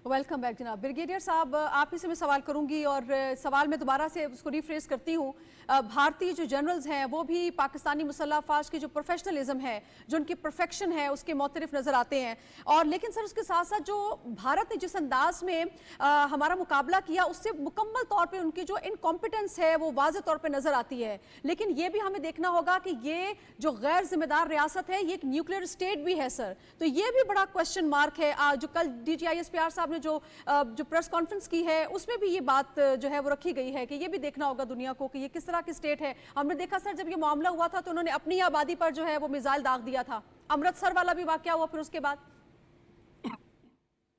ویلکم بیک جناب. بریگیڈیئر صاحب, آپ ہی سے میں سوال کروں گی, اور سوال میں دوبارہ سے اس کو ریفریز کرتی ہوں. بھارتی جو جنرلز ہیں وہ بھی پاکستانی مسلح افواج کی جو پروفیشنلزم ہے, جو ان کی پرفیکشن ہے, اس کے معترف نظر آتے ہیں. اور لیکن سر اس کے ساتھ ساتھ جو بھارت نے جس انداز میں ہمارا مقابلہ کیا, اس سے مکمل طور پہ ان کی جو انکمپیٹنس ہے وہ واضح طور پہ نظر آتی ہے. لیکن یہ بھی ہمیں دیکھنا ہوگا کہ یہ جو غیر ذمہ دار ریاست ہے, یہ ایک نیوکلیئر اسٹیٹ بھی ہے سر. تو یہ بھی بڑا کوشچن مارک ہے. جو کل DGISPR صاحب نے جو پریس کانفرنس کی ہے, اس میں بھی یہ بات جو ہے وہ رکھی گئی ہے کہ یہ بھی دیکھنا ہوگا دنیا کو کہ یہ کس طرح کی اسٹیٹ ہے. ہم نے دیکھا سر جب یہ معاملہ ہوا تھا تو انہوں نے اپنی آبادی پر جو ہے وہ میزائل داغ دیا تھا. امرتسر والا بھی واقعہ ہوا پھر اس کے بعد.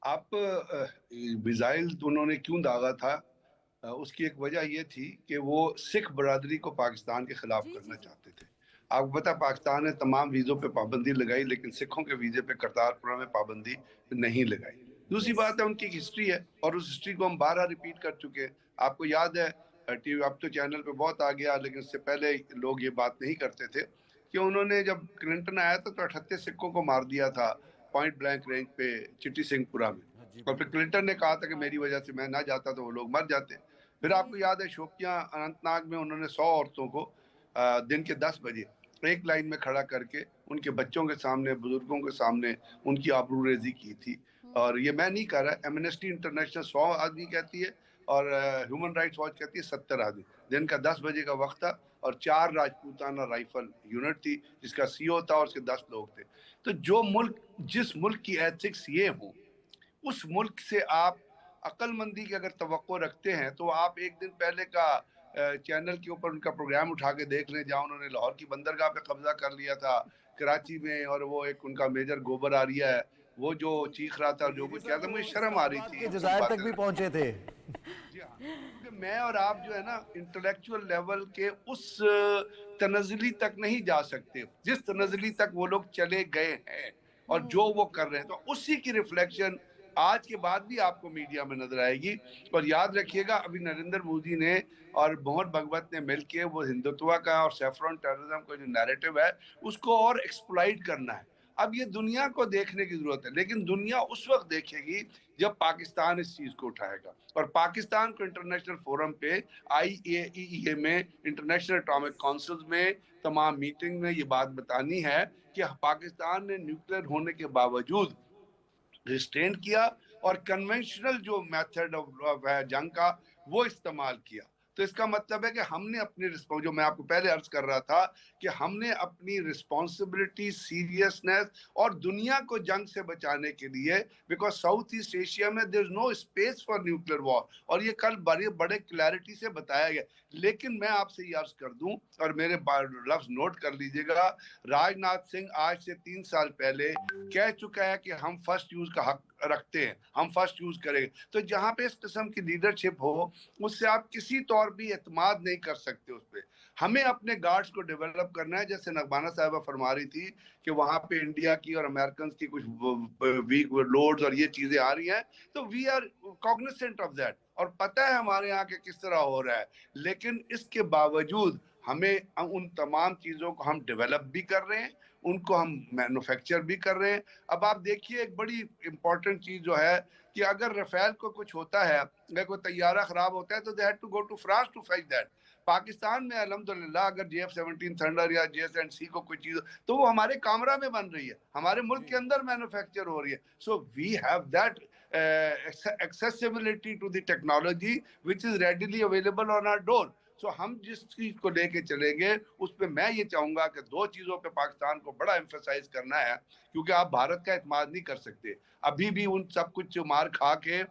آپ میزائل انہوں نے کیوں داغا تھا, اس کی ایک وجہ یہ تھی کہ وہ سکھ برادری کو پاکستان کے خلاف کرنا چاہتے تھے. آپ کو پتا پاکستان نے تمام ویزوں پہ پابندی لگائی, لیکن سکھوں کے ویزے پہ کرتارپور میں پابندی نہیں لگائی. دوسری بات ہے ان کی ایک ہسٹری ہے, اور اس ہسٹری کو ہم 12 ریپیٹ کر چکے ہیں. آپ کو یاد ہے ٹی وی, اب تو چینل پہ بہت آ گیا, لیکن اس سے پہلے لوگ یہ بات نہیں کرتے تھے کہ انہوں نے جب کلنٹن آیا تھا تو 38 سکھوں کو مار دیا تھا پوائنٹ بلینک رینج پہ چٹی سنگھ پورہ میں. اور پھر کلنٹن نے کہا تھا کہ میری وجہ سے میں نہ جاتا تو وہ لوگ مر جاتے. پھر آپ کو یاد ہے شوپیاں اننت ناگ میں انہوں نے 100 عورتوں کو دن کے 10 بجے ایک لائن میں کھڑا کر کے ان کے بچوں کے سامنے, بزرگوں کے سامنے ان کی آبرو ریزی کی تھی. اور یہ میں نہیں کہہ رہا, ایمنسٹی انٹرنیشنل 100 آدمی کہتی ہے, اور ہیومن رائٹس واچ کہتی ہے 70 آدمی. دن کا 10 بجے کا وقت تھا اور 4 راجپوتانہ رائفل یونٹ تھی جس کا سی او تھا اور اس کے 10 لوگ تھے. تو جو ملک جس ملک کی ایتھکس یہ ہوں اس ملک سے آپ عقل مندی کی اگر توقع رکھتے ہیں تو آپ ایک دن پہلے کا چینل کے اوپر ان کا پروگرام اٹھا کے دیکھ لیں جہاں انہوں نے لاہور کی بندرگاہ پہ قبضہ کر لیا تھا کراچی میں, اور وہ ایک ان کا میجر گوبر آریہ ہے وہ جو چیخ رہا تھا اور جو کچھ کیا تھا, مجھے شرم آ رہی تھی. جزائر تک بھی پہنچے تھے. جی ہاں, کیونکہ میں اور آپ جو ہے نا انٹلیکچوئل لیول کے اس تنزلی تک نہیں جا سکتے جس تنزلی تک وہ لوگ چلے گئے ہیں اور جو وہ کر رہے ہیں, تو اسی کی ریفلیکشن آج کے بعد بھی آپ کو میڈیا میں نظر آئے گی. اور یاد رکھیے گا ابھی نریندر مودی نے اور موہن بھگوت نے مل کے وہ ہندوتوا کا اور سیفرون ٹیررزم کا جو نیریٹو ہے اس کو اور ایکسپلائٹ کرنا ہے. اب یہ دنیا کو دیکھنے کی ضرورت ہے, لیکن دنیا اس وقت دیکھے گی جب پاکستان اس چیز کو اٹھائے گا. اور پاکستان کو انٹرنیشنل فورم پہ IAEA میں انٹرنیشنل اٹامک کونسل میں تمام میٹنگ میں یہ بات بتانی ہے کہ پاکستان نے نیوکلیر ہونے کے باوجود ریسٹرین کیا اور کنونشنل جو میتھڈ جنگ کا وہ استعمال کیا. تو اس کا مطلب ہے کہ ہم نے اپنی جو میں آپ کو پہلے عرض کر رہا تھا کہ ہم نے اپنی رسپانسبلٹی, سیریسنس اور دنیا کو جنگ سے بچانے کے لیے, بیکاز ساؤتھ ایسٹ ایشیا میں دیر از نو اسپیس فار نیوکلیر وار, اور یہ کل بڑے کلیئرٹی سے بتایا گیا. لیکن میں آپ سے یہ عرض کر دوں اور میرے لفظ نوٹ کر لیجئے گا, راجناتھ سنگھ آج سے 3 سال پہلے کہہ چکا ہے کہ ہم فرسٹ یوز کا حق رکھتے ہیں, ہم فرسٹ یوز کریں گے. تو جہاں پہ اس قسم کی لیڈرشپ ہو اس سے آپ کسی طور بھی اعتماد نہیں کر سکتے اس پہ. ہمیں اپنے گارڈز کو ڈیولپ کرنا ہے, جیسے نغمانہ صاحبہ فرما رہی تھی کہ وہاں پہ انڈیا کی اور امریکنز کی کچھ ویک لوڈز اور یہ چیزیں آ رہی ہیں, تو وی آر کاگنیسنٹ آف دیٹ, اور پتہ ہے ہمارے یہاں کے کس طرح ہو رہا ہے. لیکن اس کے باوجود ہمیں ان تمام چیزوں کو ہم ڈیولپ بھی کر رہے ہیں, ان کو ہم مینوفیکچر بھی کر رہے ہیں. اب آپ دیکھیے ایک بڑی امپورٹنٹ چیز جو ہے کہ اگر رفیل کو کچھ ہوتا ہے, اگر کوئی طیارہ خراب ہوتا ہے تو they had to go to France to fetch that. Pakistan میں الحمدللہ اگر JF-17 تھنڈر یا JS&C کو کوئی چیز تو وہ ہمارے کامرہ میں بن رہی ہے, ہمارے ملک کے اندر مینوفیکچر ہو رہی ہے. So we have that accessibility to the technology which is readily available on our door. So ہم جس چیز کو لے کے چلیں گے اس پہ میں یہ چاہوں گا کہ 2 چیزوں پہ پاکستان کو بڑا ایمفیسائز کرنا ہے, کیونکہ آپ بھارت کا اعتماد نہیں کر سکتے. ابھی بھی ان سب کچھ مار کھا کے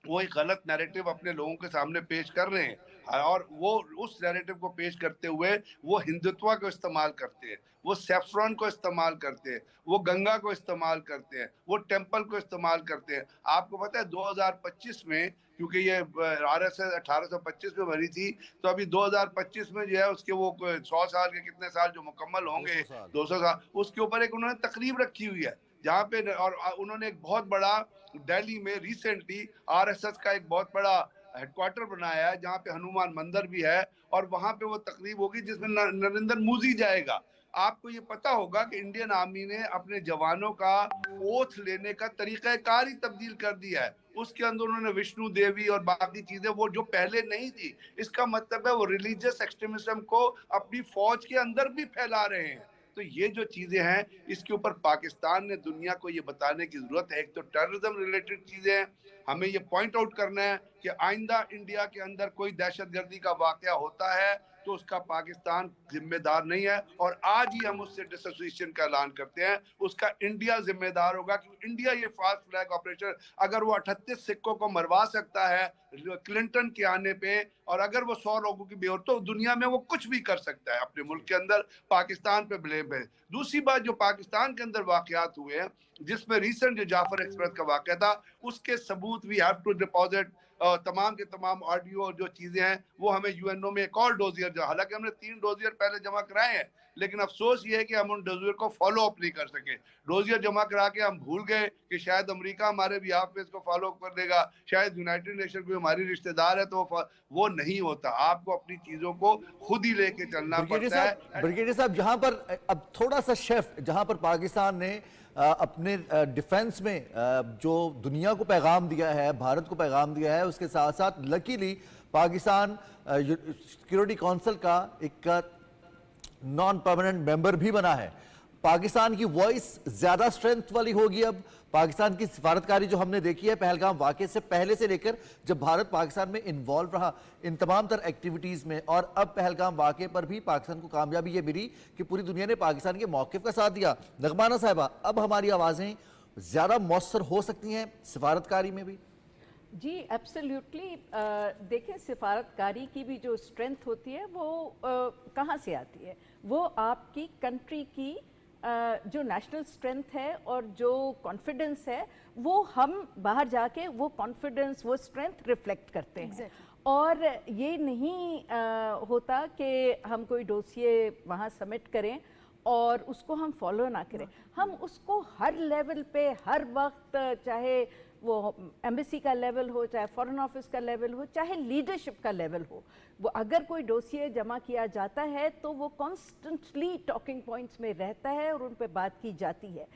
وہ ایک غلط نیریٹو اپنے لوگوں کے سامنے پیش کر رہے ہیں, اور وہ اس نیریٹو کو پیش کرتے ہوئے وہ ہندوتوا کو استعمال کرتے ہیں, وہ سیفرون کو استعمال کرتے ہیں, وہ گنگا کو استعمال کرتے ہیں, وہ ٹیمپل کو استعمال کرتے ہیں. آپ کو پتہ ہے 2025 میں, کیونکہ یہ RSS 1825 میں بنی تھی, تو ابھی 2025 میں جو ہے اس کے وہ 100 سال کے کتنے سال جو مکمل ہوں گے, 200 سال, اس کے اوپر ایک انہوں نے تقریب رکھی ہوئی ہے جہاں پہ, اور انہوں نے ایک بہت بڑا دہلی میں ریسنٹلی RSS کا ایک بہت بڑا ہیڈ کوارٹر بنایا ہے جہاں پہ ہنومان مندر بھی ہے, اور وہاں پہ وہ تقریب ہوگی جس میں نریندر مودی جائے گا. آپ کو یہ پتا ہوگا کہ انڈین آرمی نے اپنے جوانوں کا اوتھ لینے کا طریقہ کار ہی تبدیل کر دیا ہے. اس کے اندر انہوں نے وشنو دیوی اور باقی چیزیں وہ جو پہلے نہیں تھی. اس کا مطلب ہے وہ ریلیجیس ایکسٹریمزم کو اپنی فوج کے اندر بھی پھیلا رہے ہیں. تو یہ جو چیزیں ہیں اس کے اوپر پاکستان نے دنیا کو یہ بتانے کی ضرورت ہے. ایک تو ٹیررزم ریلیٹڈ چیزیں ہیں, ہمیں یہ پوائنٹ آؤٹ کرنا ہے کہ آئندہ انڈیا کے اندر کوئی دہشت گردی کا واقعہ ہوتا ہے تو اس کا پاکستان ذمہ دار نہیں ہے, اور آج ہی ہم اس سے ڈس ایسوسیشن کا اعلان کرتے ہیں, اس کا انڈیا ذمہ دار ہوگا. کیونکہ انڈیا یہ فاسٹ فلیگ آپریشن اگر وہ 38 سکوں کو مروا سکتا ہے کلنٹن کے آنے پہ, اور اگر وہ 100 لوگوں کی بھی ہو تو دنیا میں وہ کچھ بھی کر سکتا ہے اپنے ملک کے اندر. پاکستان پہ بلیم ہے. دوسری بات, جو پاکستان کے اندر واقعات ہوئے ہیں جس میں ریسنٹ جو جعفر ایکسپریس کا واقعہ تھا, اس کے ثبوت وی ہیو ٹو ڈپازٹ, تمام کے تمام آڈیو اور جو چیزیں ہیں وہ ہمیں UNO میں ایک اور ڈوزیر, جو حالانکہ ہم نے 3 ڈوزیر پہلے جمع کرائے ہیں, لیکن افسوس یہ ہے کہ ہم ان ڈوزیر کو فالو اپ نہیں کر سکے. ڈوزیر جمع کرا کے ہم بھول گئے کہ شاید امریکہ ہمارے بھی آپ پہ اس کو فالو اپ کر دے گا, شاید یونائٹڈ نیشن کوئی ہماری رشتہ دار ہے تو وہ نہیں ہوتا. آپ کو اپنی چیزوں کو خود ہی لے کے چلنا پڑتا ہے. بریگیڈیئر صاحب, جہاں پر اب تھوڑا سا شفٹ, جہاں پر پاکستان نے اپنے ڈیفنس میں جو دنیا کو پیغام دیا ہے, بھارت کو پیغام دیا ہے, اس کے ساتھ ساتھ لکیلی پاکستان سیکیورٹی کونسل کا ایک نان پرماننٹ ممبر بھی بنا ہے. पाकिस्तान की वॉइस ज्यादा स्ट्रेंथ वाली होगी अब? पाकिस्तान की सिफारतकारी जो हमने देखी है पहलगाम वाक़े से पहले से लेकर जब भारत पाकिस्तान में इन्वॉल्व रहा इन तमाम तर एक्टिविटीज में, और अब पहलगाम वाक़े पर भी पाकिस्तान को कामयाबी ये मिली कि पूरी दुनिया ने पाकिस्तान के मौक़िफ़ का साथ दिया। नगमाना साहिबा, अब हमारी आवाज़ें ज़्यादा मौसर हो सकती हैं सिफारतकारी में भी? जी एब्सोल्युटली। देखें, सिफारतकारी की भी जो स्ट्रेंथ होती है वो कहाँ से आती है? वो आपकी कंट्री की जो नेशनल स्ट्रेंथ है और जो कॉन्फिडेंस है, वो हम बाहर जाके वो कॉन्फिडेंस, वो स्ट्रेंथ रिफ्लेक्ट करते हैं। और ये नहीं होता कि हम कोई डोसिए वहाँ सबमिट करें और उसको हम फॉलो ना करें। हम उसको हर लेवल पे, हर वक्त, चाहे वो एम्बेसी का लेवल हो, चाहे फॉरेन ऑफिस का लेवल हो, चाहे लीडरशिप का लेवल हो, वो अगर कोई डोसिए जमा किया जाता है तो वो कॉन्स्टेंटली टॉकिंग पॉइंट्स में रहता है और उन पे बात की जाती है।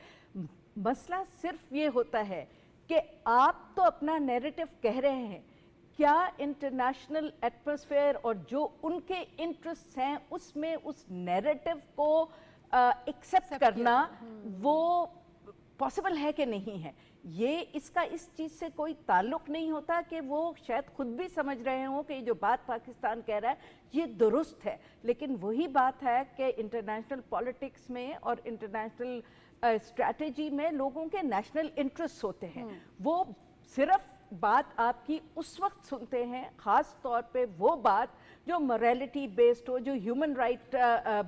मसला सिर्फ ये होता है कि आप तो अपना नैरेटिव कह रहे हैं, क्या इंटरनेशनल एटमॉस्फेयर और जो उनके इंटरेस्ट हैं उसमें उस नैरेटिव को एक्सेप्ट करना वो पॉसिबल है कि नहीं है? ये इसका इस चीज़ से कोई ताल्लुक नहीं होता कि वो शायद खुद भी समझ रहे हों कि जो बात पाकिस्तान कह रहा है ये दुरुस्त है, लेकिन वही बात है कि इंटरनेशनल पॉलिटिक्स में और इंटरनेशनल स्ट्रैटेजी में लोगों के नेशनल इंटरेस्ट होते हैं। वो सिर्फ बात आपकी उस वक्त सुनते हैं, ख़ास तौर पे वो बात जो मोरालिटी बेस्ड हो, जो ह्यूमन राइट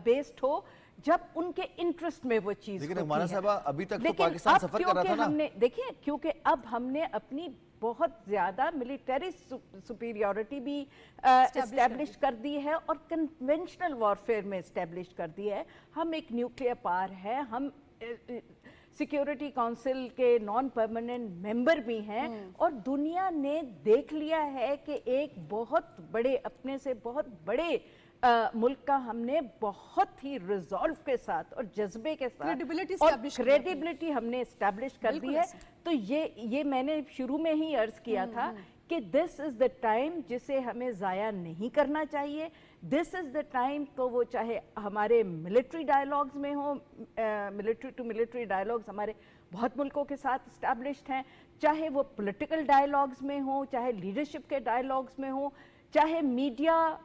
बेस्ड हो, जब उनके इंटरेस्ट में वो चीज लेकिन होती हमारा है। साहब अभी तक तो पाकिस्तान सफर कर रहा था ना। हमने देखिए, क्योंकि अब हमने अपनी बहुत ज्यादा मिलिट्री सुपीरियरिटी भी एस्टेब्लिश कर दी है और कन्वेंशनल वॉरफेयर में एस्टेब्लिश कर दी है। हम एक न्यूक्लियर पावर है, हम सिक्योरिटी काउंसिल के नॉन परमानेंट मेंबर भी हैं और दुनिया ने देख लिया है कि एक बहुत बड़े, अपने से बहुत बड़े मुल्क का हमने बहुत ही रिजॉल्व के साथ और जज्बे के साथ क्रेडिबिलिटी हमने एस्टैब्लिश कर दी है। तो ये मैंने शुरू में ही अर्ज किया था कि दिस इज द टाइम जिसे हमें ज़ाया नहीं करना चाहिए। दिस इज द टाइम, तो वो चाहे हमारे मिलिट्री डायलॉग्स में हो, मिलिट्री टू मिलिट्री डायलॉग्स हमारे बहुत मुल्कों के साथ इस्टेब्लिश्ड हैं, चाहे वो पॉलिटिकल डायलॉग्स में हो, चाहे लीडरशिप के डायलॉग्स में हो, चाहे मीडिया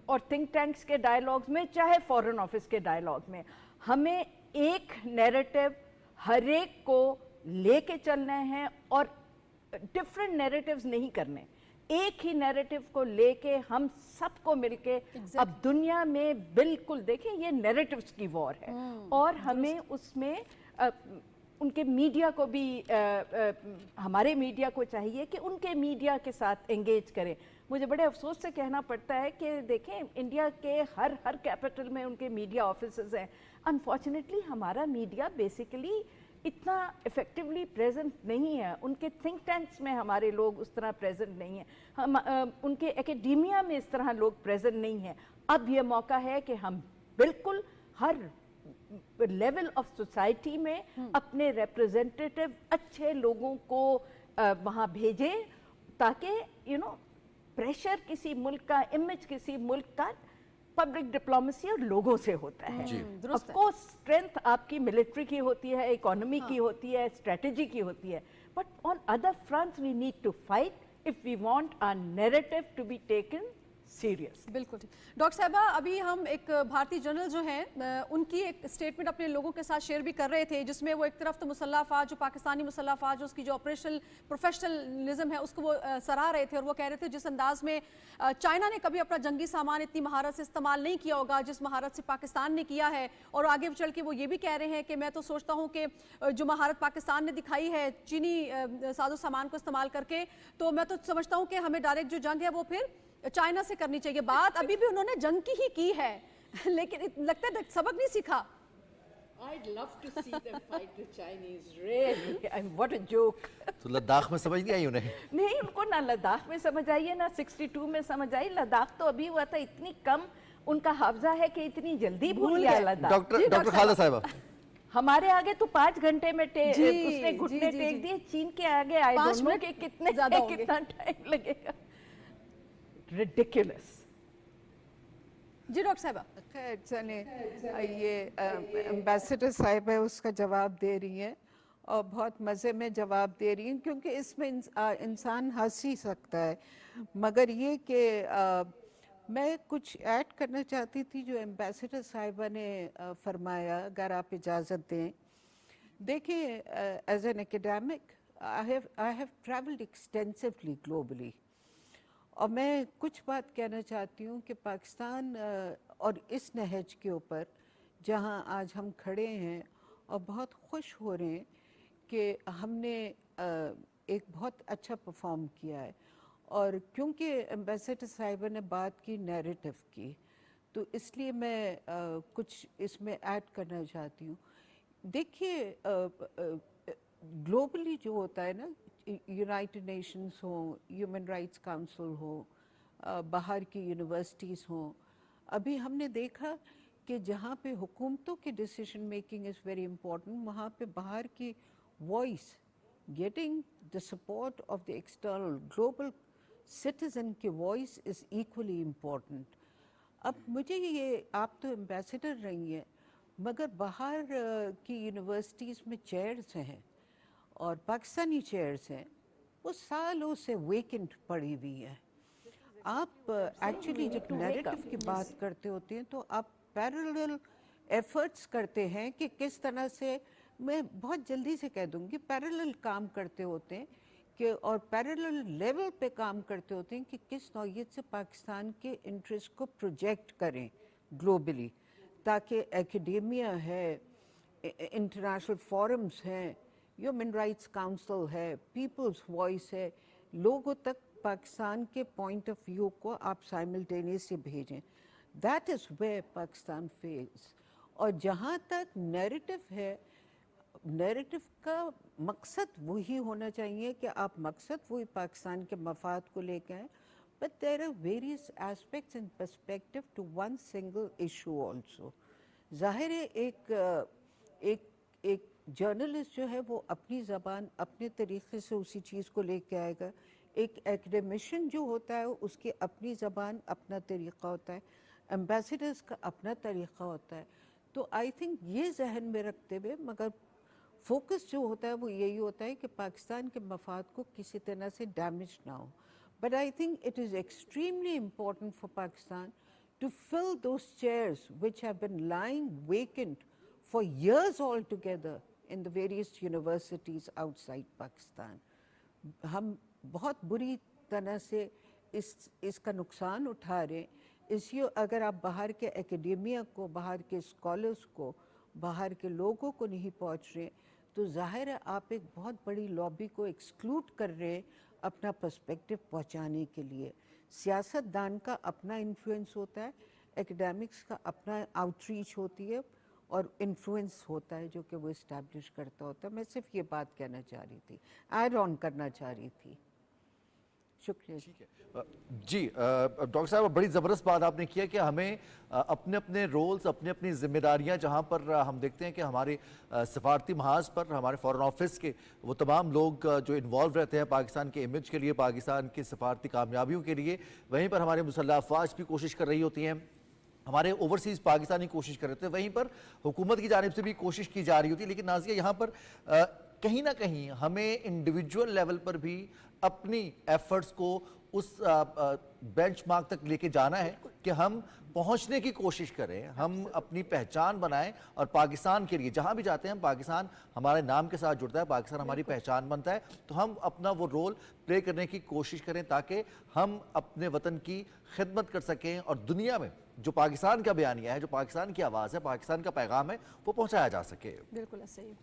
और थिंक टैंक्स के डायलॉग्स में, चाहे फॉरेन ऑफिस के डायलॉग में। हमें एक नैरेटिव हर एक को लेके चलना है और डिफरेंट नैरेटिव्स नहीं करने। एक ही नैरेटिव को लेके हम सबको मिलके अब दुनिया में बिल्कुल देखें, ये नैरेटिव्स की वॉर है और हमें उसमें उनके मीडिया को भी हमारे मीडिया को चाहिए कि उनके मीडिया के साथ एंगेज करें। मुझे बड़े अफसोस से कहना पड़ता है कि देखें, इंडिया के हर कैपिटल में उनके मीडिया ऑफिसेज हैं। अनफॉर्चुनेटली हमारा मीडिया बेसिकली इतना इफेक्टिवली प्रेजेंट नहीं है, उनके थिंक टैंक्स में हमारे लोग उस तरह प्रेजेंट नहीं हैं, हम उनके एकेडेमिया में इस तरह लोग प्रेजेंट नहीं हैं। अब ये मौका है कि हम बिल्कुल हर लेवल ऑफ सोसाइटी में अपने रिप्रेजेंटेटिव अच्छे लोगों को वहाँ भेजें ताकि प्रेशर किसी मुल्क का, इमेज किसी मुल्क का पब्लिक डिप्लोमेसी और लोगों से होता है। ऑफ कोर्स स्ट्रेंथ आपकी मिलिट्री की होती है, इकोनॉमी की होती है, स्ट्रेटजी की होती है, but on other fronts we need to fight if we want our narrative to be taken serious. बिल्कुल ठीक। डॉक्टर साहिबा, अभी हम एक भारतीय जनरल जो हैं उनकी एक स्टेटमेंट अपने लोगों के साथ शेयर भी कर रहे थे, जिसमें वो एक तरफ तो मुसल्लह अफवाज, जो पाकिस्तानी मुसल्लह अफवाज, उसकी जो ऑपरेशनल प्रोफेशनलिज्म है उसको वो सराह रहे थे और वो कह रहे थे जिस अंदाज में चाइना ने कभी अपना जंगी सामान इतनी महारत से इस्तेमाल नहीं किया होगा जिस महारत से पाकिस्तान ने किया है। और आगे चल के वो ये भी कह रहे हैं कि मैं तो सोचता हूँ कि जो महारत पाकिस्तान ने दिखाई है चीनी साजो सामान को इस्तेमाल करके, तो मैं तो समझता हूँ कि हमें डायरेक्ट जो जंग है वो फिर चाइना से करनी चाहिए। बात अभी भी उन्होंने जंग की ही की है, लेकिन लगता है सबक नहीं सीखा। I'd love to see them fight the Chinese, really. What a joke. तो लद्दाख में समझ नहीं आई उन्हें? नहीं, उनको ना लद्दाख में समझ आई है ना 62 में समझ आई। लद्दाख तो अभी हुआ था, इतनी कम उनका हाफजा है कि इतनी जल्दी भूल गया लद्दाख। डॉक्टर खालिदा साहिबा, हमारे आगे तो 5 घंटे में उसने घुटने टेक दिए, चीन के आगे आई डोंट नो कि कितना टाइम लगेगा। Ridiculous. जी डॉक्टर साहिबा। खैर चले, ये एम्बेसडर साहिब है उसका जवाब दे रही हैं और बहुत मज़े में जवाब दे रही हैं, क्योंकि इसमें इंसान हंस ही सकता है, मगर ये कि मैं कुछ ऐड करना चाहती थी जो एम्बेसडर साहिबा ने फरमाया, अगर आप इजाज़त दें। देखिए, as an academic I have travelled extensively globally, और मैं कुछ बात कहना चाहती हूँ कि पाकिस्तान और इस नहज के ऊपर जहाँ आज हम खड़े हैं और बहुत खुश हो रहे हैं कि हमने एक बहुत अच्छा परफॉर्म किया है। और क्योंकि एम्बेसडर साहिबा ने बात की नैरेटिव की, तो इसलिए मैं कुछ इसमें ऐड करना चाहती हूँ। देखिए, ग्लोबली जो होता है ना, यूनाइटेड नेशंस हो, ह्यूमन राइट्स काउंसिल हो, बाहर की यूनिवर्सिटीज़ हों, अभी हमने देखा कि जहाँ पे हुकूमतों की decision making is very important, वहाँ पे बाहर की voice, getting the support of the external global citizen की वॉइस इज़ इक्वली इम्पोर्टेंट। अब मुझे ये, आप तो एम्बेसडर रही हैं, मगर बाहर की यूनिवर्सिटीज़ में चेयर्स हैं और पाकिस्तानी चेयर्स हैं, वो सालों से वेकेंट पड़ी हुई है। आप एक्चुअली जब नैरेटिव की बात करते होते हैं तो आप पैरेलल एफर्ट्स करते हैं कि किस तरह से, मैं बहुत जल्दी से कह दूंगी, पैरेलल काम करते होते हैं कि, और पैरेलल लेवल पे काम करते होते हैं कि किस नौइयत से पाकिस्तान के इंटरेस्ट को प्रोजेक्ट करें ग्लोबली, ताकि एकेडेमिया है, इंटरनेशनल फोरम्स हैं, ह्यूमन राइट्स काउंसिल है, पीपल्स वॉइस है, लोगों तक पाकिस्तान के पॉइंट ऑफ व्यू को आप साइमल्टेनियसली भेजें। That is where Pakistan fails. और जहाँ तक नैरेटिव है, नैरेटिव का मकसद वही होना चाहिए कि आप मकसद वही पाकिस्तान के मफाद को लेकर आएँ, but there are various aspects and perspective to one single issue also. ज़ाहिर है एक जर्नलिस्ट जो है वो अपनी ज़बान अपने तरीक़े से उसी चीज़ को लेके आएगा, एक एकेडमिशियन जो होता है उसकी अपनी ज़बान अपना तरीक़ा होता है, एम्बेसडर्स का अपना तरीक़ा होता है। तो आई थिंक ये जहन में रखते हुए, मगर फोकस जो होता है वो यही होता है कि पाकिस्तान के मफाद को किसी तरह से डैमेज ना हो। But I think it is extremely important for Pakistan to fill those chairs which have been lying vacant for years altogether in the various universities outside Pakistan. हम बहुत बुरी तरह से इसका नुकसान उठा रहे हैं। इसलिए अगर आप बाहर के एकेडेमिया को, बाहर के स्कॉलर्स को, बाहर के लोगों को नहीं पहुंच रहे, तो ज़ाहिर है आप एक बहुत बड़ी लॉबी को एक्सक्लूड कर रहे हैं अपना पर्सपेक्टिव पहुंचाने के लिए। सियासतदान का अपना इन्फ्लुएंस होता है, एकेडमिक्स का अपना आउटरीच होती है और इन्फ्लुएंस होता है जो कि वो इस्टेब्लिश करता होता है। मैं सिर्फ ये बात कहना चाह रही थी, ऐड ऑन करना चाह रही थी। शुक्रिया। ठीक है जी, डॉक्टर साहब बड़ी ज़बरदस्त बात आपने किया कि हमें अपने अपने रोल्स, अपनी अपनी जिम्मेदारियां, जहां पर हम देखते हैं कि हमारे सफारती महाज पर हमारे फॉरेन ऑफिस के वो तमाम लोग जो इन्वॉल्व रहते हैं पाकिस्तान के इमेज के लिए, पाकिस्तान की सफारती कामयाबियों के लिए, वहीं पर हमारे मुसल्लह अफवाज भी कोशिश कर रही होती हैं, हमारे ओवरसीज़ पाकिस्तानी कोशिश कर रहे थे, वहीं पर हुकूमत की जानिब से भी कोशिश की जा रही होती है। लेकिन नाज़िया, यहाँ पर कहीं ना कहीं हमें इंडिविजुअल लेवल पर भी अपनी एफर्ट्स को उस बेंचमार्क तक लेके जाना है कि हम पहुंचने की कोशिश करें, हम अपनी पहचान बनाएं और पाकिस्तान के लिए जहां भी जाते हैं, हम पाकिस्तान हमारे नाम के साथ जुड़ता है, पाकिस्तान हमारी पहचान बनता है, तो हम अपना वो रोल प्ले करने की कोशिश करें ताकि हम अपने वतन की खिदमत कर सकें और दुनिया में जो पाकिस्तान का बयानिया है, जो पाकिस्तान की आवाज़ है, पाकिस्तान का पैगाम है, वो पहुँचाया जा सके। बिल्कुल सही।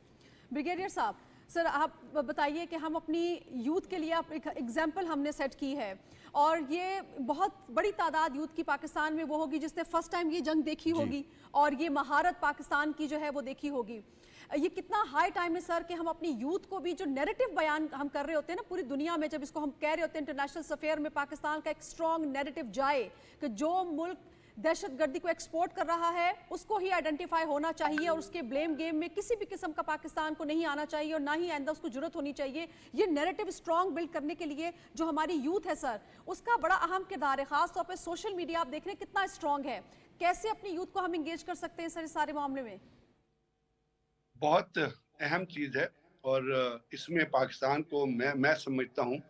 ब्रिगेडियर साहब, सर आप बताइए कि हम अपनी यूथ के लिए एक एग्जाम्पल हमने सेट की है और ये बहुत बड़ी तादाद यूथ की पाकिस्तान में वो होगी जिसने फर्स्ट टाइम ये जंग देखी होगी और ये महारत पाकिस्तान की जो है वो देखी होगी। ये कितना हाई टाइम है सर कि हम अपनी यूथ को भी जो नैरेटिव बयान हम कर रहे होते हैं ना पूरी दुनिया में, जब इसको हम कह रहे होते हैं इंटरनेशनल अफेयर में पाकिस्तान का एक स्ट्रॉन्ग नैरेटिव जाए कि जो मुल्क दहशत गर्दी को एक्सपोर्ट कर रहा है उसको ही आइडेंटिफाई होना चाहिए और उसके ब्लेम गेम में किसी भी किस्म का पाकिस्तान को नहीं आना चाहिए और ना ही आइंदा उसको जरूरत होनी चाहिए। ये नैरेटिव स्ट्रांग बिल्ड करने के लिए जो हमारी यूथ है सर, उसका बड़ा अहम किरदार है। खास तौर पर सोशल मीडिया आप देख रहे हैं कितना स्ट्रांग है, कैसे अपनी यूथ को हम इंगेज कर सकते हैं सर इस सारे मामले में? बहुत अहम चीज़ है और इसमें पाकिस्तान को मैं समझता हूँ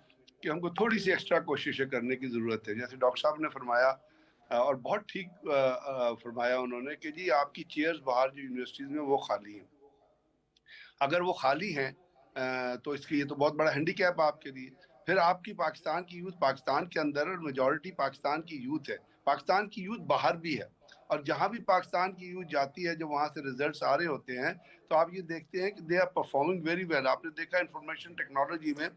कि हमको थोड़ी सी एक्स्ट्रा कोशिशें करने की ज़रूरत है। जैसे डॉक्टर साहब ने फरमाया और बहुत ठीक फरमाया उन्होंने कि जी आपकी चेयर्स बाहर जो यूनिवर्सिटीज़ में वो खाली हैं। अगर वो खाली हैं तो इसकी ये तो बहुत बड़ा हैंडीकैप आपके लिए। फिर आपकी पाकिस्तान की यूथ पाकिस्तान के अंदर और मेजॉरिटी पाकिस्तान की यूथ है, पाकिस्तान की यूथ बाहर भी है और जहाँ भी पाकिस्तान की यूथ जाती है, जो वहाँ से रिजल्ट्स आ रहे होते हैं, तो आप ये देखते हैं कि they are performing very well. आपने देखा इंफॉर्मेशन टेक्नोलॉजी में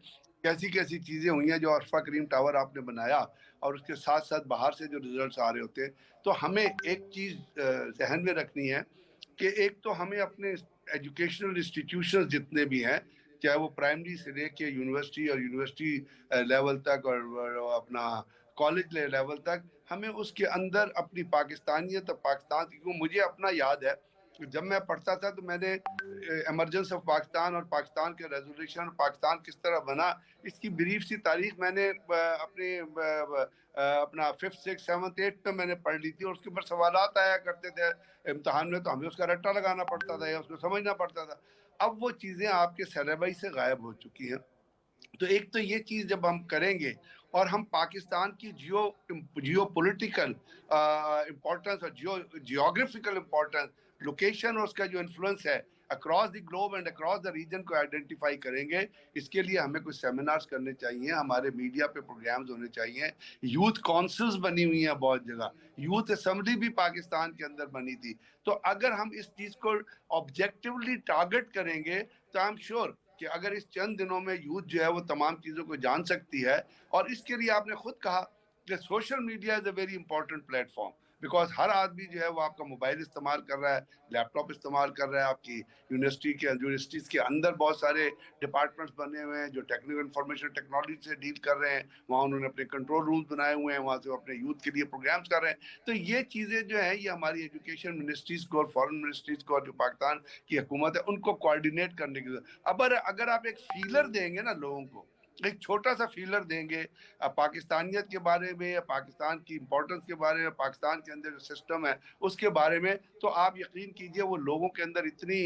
कैसी कैसी चीज़ें हुई हैं, जो अरफा करीम टावर आपने बनाया और उसके साथ साथ बाहर से जो रिजल्ट्स आ रहे होते हैं। तो हमें एक चीज़ जहन में रखनी है कि एक तो हमें अपने एजुकेशनल इंस्टीट्यूशंस जितने भी हैं, चाहे वो प्राइमरी से लेके यूनिवर्सिटी और यूनिवर्सिटी लेवल तक और अपना कॉलेज लेवल तक, हमें उसके अंदर अपनी पाकिस्तानियत और पाकिस्तान की, मुझे अपना याद है जब मैं पढ़ता था तो मैंने इमरजेंस ऑफ पाकिस्तान और पाकिस्तान के रेजोल्यूशन और पाकिस्तान किस तरह बना, इसकी ब्रीफ सी तारीख मैंने अपने अपना 5th 6th 7th 8th में मैंने पढ़ ली थी और उसके ऊपर सवालात आया करते थे इम्तहान में, तो हमें उसका रट्टा लगाना पड़ता था या उसको समझना पड़ता था। अब वो चीज़ें आपके सिलेबस से गायब हो चुकी हैं। तो एक तो ये चीज़ जब हम करेंगे और हम पाकिस्तान की जियो पॉलिटिकल इम्पोर्टेंस और जियोग्राफिकल इम्पोर्टेंस, लोकेशन और उसका जो इन्फ्लुएंस है across the globe and across the region को आइडेंटिफाई करेंगे, इसके लिए हमें कुछ सेमिनार्स करने चाहिए, हमारे मीडिया पे प्रोग्राम्स होने चाहिए। यूथ काउंसिल्स बनी हुई हैं बहुत जगह, यूथ असेंबली भी पाकिस्तान के अंदर बनी थी। तो अगर हम इस चीज़ को ऑब्जेक्टिवली टारगेट करेंगे तो आई एम श्योर कि अगर इस चंद दिनों में यूथ जो है वो तमाम चीज़ों को जान सकती है। और इसके लिए आपने खुद कहा कि social media is a very important platform, because हर आदमी जो है वो आपका मोबाइल इस्तेमाल कर रहा है, लैपटॉप इस्तेमाल कर रहा है। आपकी यूनिवर्सिटीज़ के अंदर बहुत सारे डिपार्टमेंट्स बने हुए हैं जो टेक्निकल इंफॉर्मेशन टेक्नोलॉजी से डील कर रहे हैं, वहाँ उन्होंने अपने कंट्रोल रूम्स बनाए हुए हैं, वहाँ से वो अपने यूथ के लिए प्रोग्राम्स कर रहे हैं। तो ये चीज़ें जो है ये हमारी एजुकेशन मिनिस्ट्रीज़ को और फॉरेन मिनिस्ट्रीज़ को और जो पाकिस्तान की हुकूमत है उनको कोऑर्डिनेट करने की जरूरत। अगर आप एक फीलर देंगे ना लोगों को, एक छोटा सा फीलर देंगे पाकिस्तानियत के बारे में या पाकिस्तान की इम्पोर्टेंस के बारे में, पाकिस्तान के अंदर जो सिस्टम है उसके बारे में, तो आप यकीन कीजिए वो लोगों के अंदर इतनी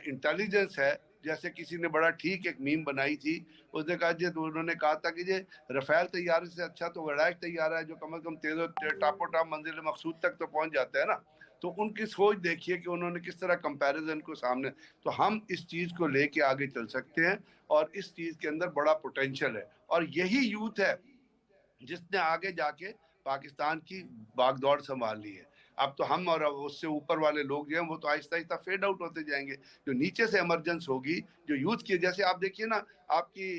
इंटेलिजेंस है। जैसे किसी ने बड़ा ठीक एक मीम बनाई थी, उसने कहा जी, तो उन्होंने कहा था कि ये रफेल तैयारे से अच्छा तो वड़ाइश तैयारा है जो कम से कम तेज़ टापो टाप मंजिल मकसूद तक तो पहुंच जाता है ना। तो उनकी सोच देखिए कि उन्होंने किस तरह कंपैरिजन को सामने, तो हम इस चीज़ को लेके आगे चल सकते हैं और इस चीज़ के अंदर बड़ा पोटेंशियल है। और यही यूथ है जिसने आगे जाके पाकिस्तान की बागदौड़ संभाल ली है। अब तो हम और उससे ऊपर वाले लोग जो हैं वो तो आहिस्ता आहिस्ता फेड आउट होते जाएंगे। जो नीचे से इमरजेंस होगी जो यूथ की, जैसे आप देखिए ना आपकी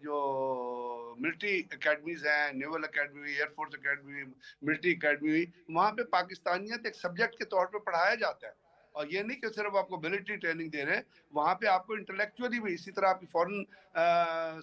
जो मिलिट्री एकेडमीज हैं, naval academy, air force academy, military academy, वहाँ पे पाकिस्तानियत एक सब्जेक्ट के तौर पे पढ़ाया जाता है। और ये नहीं कि सिर्फ आपको मिलिट्री ट्रेनिंग दे रहे हैं, वहाँ पे आपको इंटेलेक्चुअली भी इसी तरह आपकी फॉरेन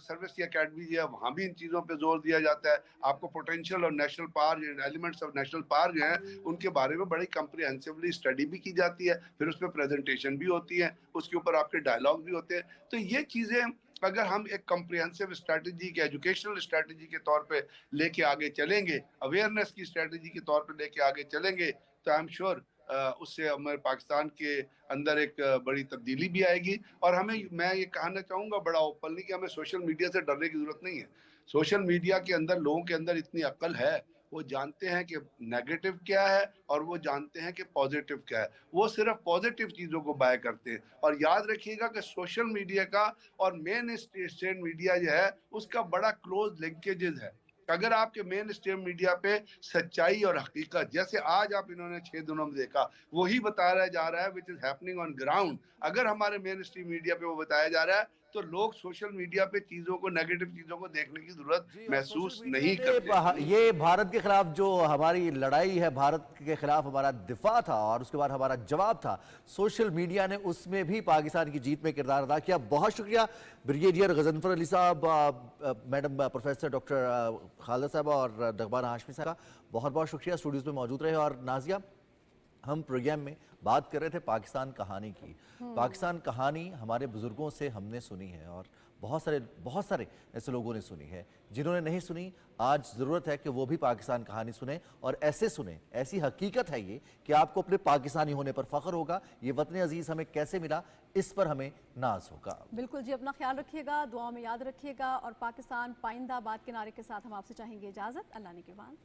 सर्विस की अकेडमी है, वहाँ भी इन चीज़ों पे जोर दिया जाता है। आपको पोटेंशियल और national power, elements of national power जो हैं उनके बारे में बड़ी कम्प्रिहेंसिवली स्टडी भी की जाती है, फिर उस पर प्रेजेंटेशन भी होती है, उसके ऊपर आपके डायलॉग भी होते हैं। तो ये चीज़ें अगर हम एक कम्प्रिहेंसिव स्ट्रेटजी के, एजुकेशनल स्ट्रेटजी के तौर पे लेके आगे चलेंगे, अवेयरनेस की स्ट्रेटजी के तौर पे लेके आगे चलेंगे, तो आई एम श्योर उससे हमारे पाकिस्तान के अंदर एक बड़ी तब्दीली भी आएगी। और हमें, मैं ये कहना चाहूँगा बड़ा ओपनली कि हमें सोशल मीडिया से डरने की ज़रूरत नहीं है। सोशल मीडिया के अंदर लोगों के अंदर इतनी अक्ल है, वो जानते हैं कि नेगेटिव क्या है और वो जानते हैं कि पॉजिटिव क्या है। वो सिर्फ पॉजिटिव चीज़ों को बाय करते हैं। और याद रखिएगा कि सोशल मीडिया का और मेन स्ट्रीम मीडिया जो है उसका बड़ा क्लोज लिंकेजेस है। अगर आपके मेन स्ट्रीम मीडिया पे सच्चाई और हकीकत, जैसे आज आप इन्होंने 6 दिनों में देखा, वही बताया जा रहा है which is happening on ground, अगर हमारे मेन स्ट्रीम मीडिया पे वो बताया जा रहा है तो लोग सोशल मीडिया पे चीजों को, नेगेटिव चीजों को देखने की जरूरत जी, और महसूस सोशल नहीं मीडिया करते। ने ये भारत के खिलाफ जो हमारी लड़ाई है, भारत के खिलाफ हमारा दिफा था और उसके बाद हमारा जवाब था, सोशल मीडिया ने उसमें भी पाकिस्तान की जीत में किरदार अदा किया। बहुत शुक्रिया ब्रिगेडियर गजनफर अली साहब, मैडम प्रोफेसर डॉक्टर खालिदा साहब और नगमा हाशमी साहब का बहुत बहुत शुक्रिया स्टूडियोज में मौजूद रहे। और नाजिया, हम प्रोग्राम में बात कर रहे थे पाकिस्तान कहानी की। पाकिस्तान कहानी हमारे बुजुर्गों से हमने सुनी है और बहुत सारे ऐसे लोगों ने सुनी है। जिन्होंने नहीं सुनी, आज ज़रूरत है कि वो भी पाकिस्तान कहानी सुने और ऐसे सुने। ऐसी हकीकत है ये कि आपको अपने पाकिस्तानी होने पर फ़ख्र होगा। ये वतन अजीज़ हमें कैसे मिला, इस पर हमें नाज होगा। बिल्कुल जी, अपना ख्याल रखिएगा, दुआ में याद रखिएगा। और पाकिस्तान पाइंदाबाद के नारे के साथ हम आपसे चाहेंगे इजाज़त। अल्लाह ने के बाद।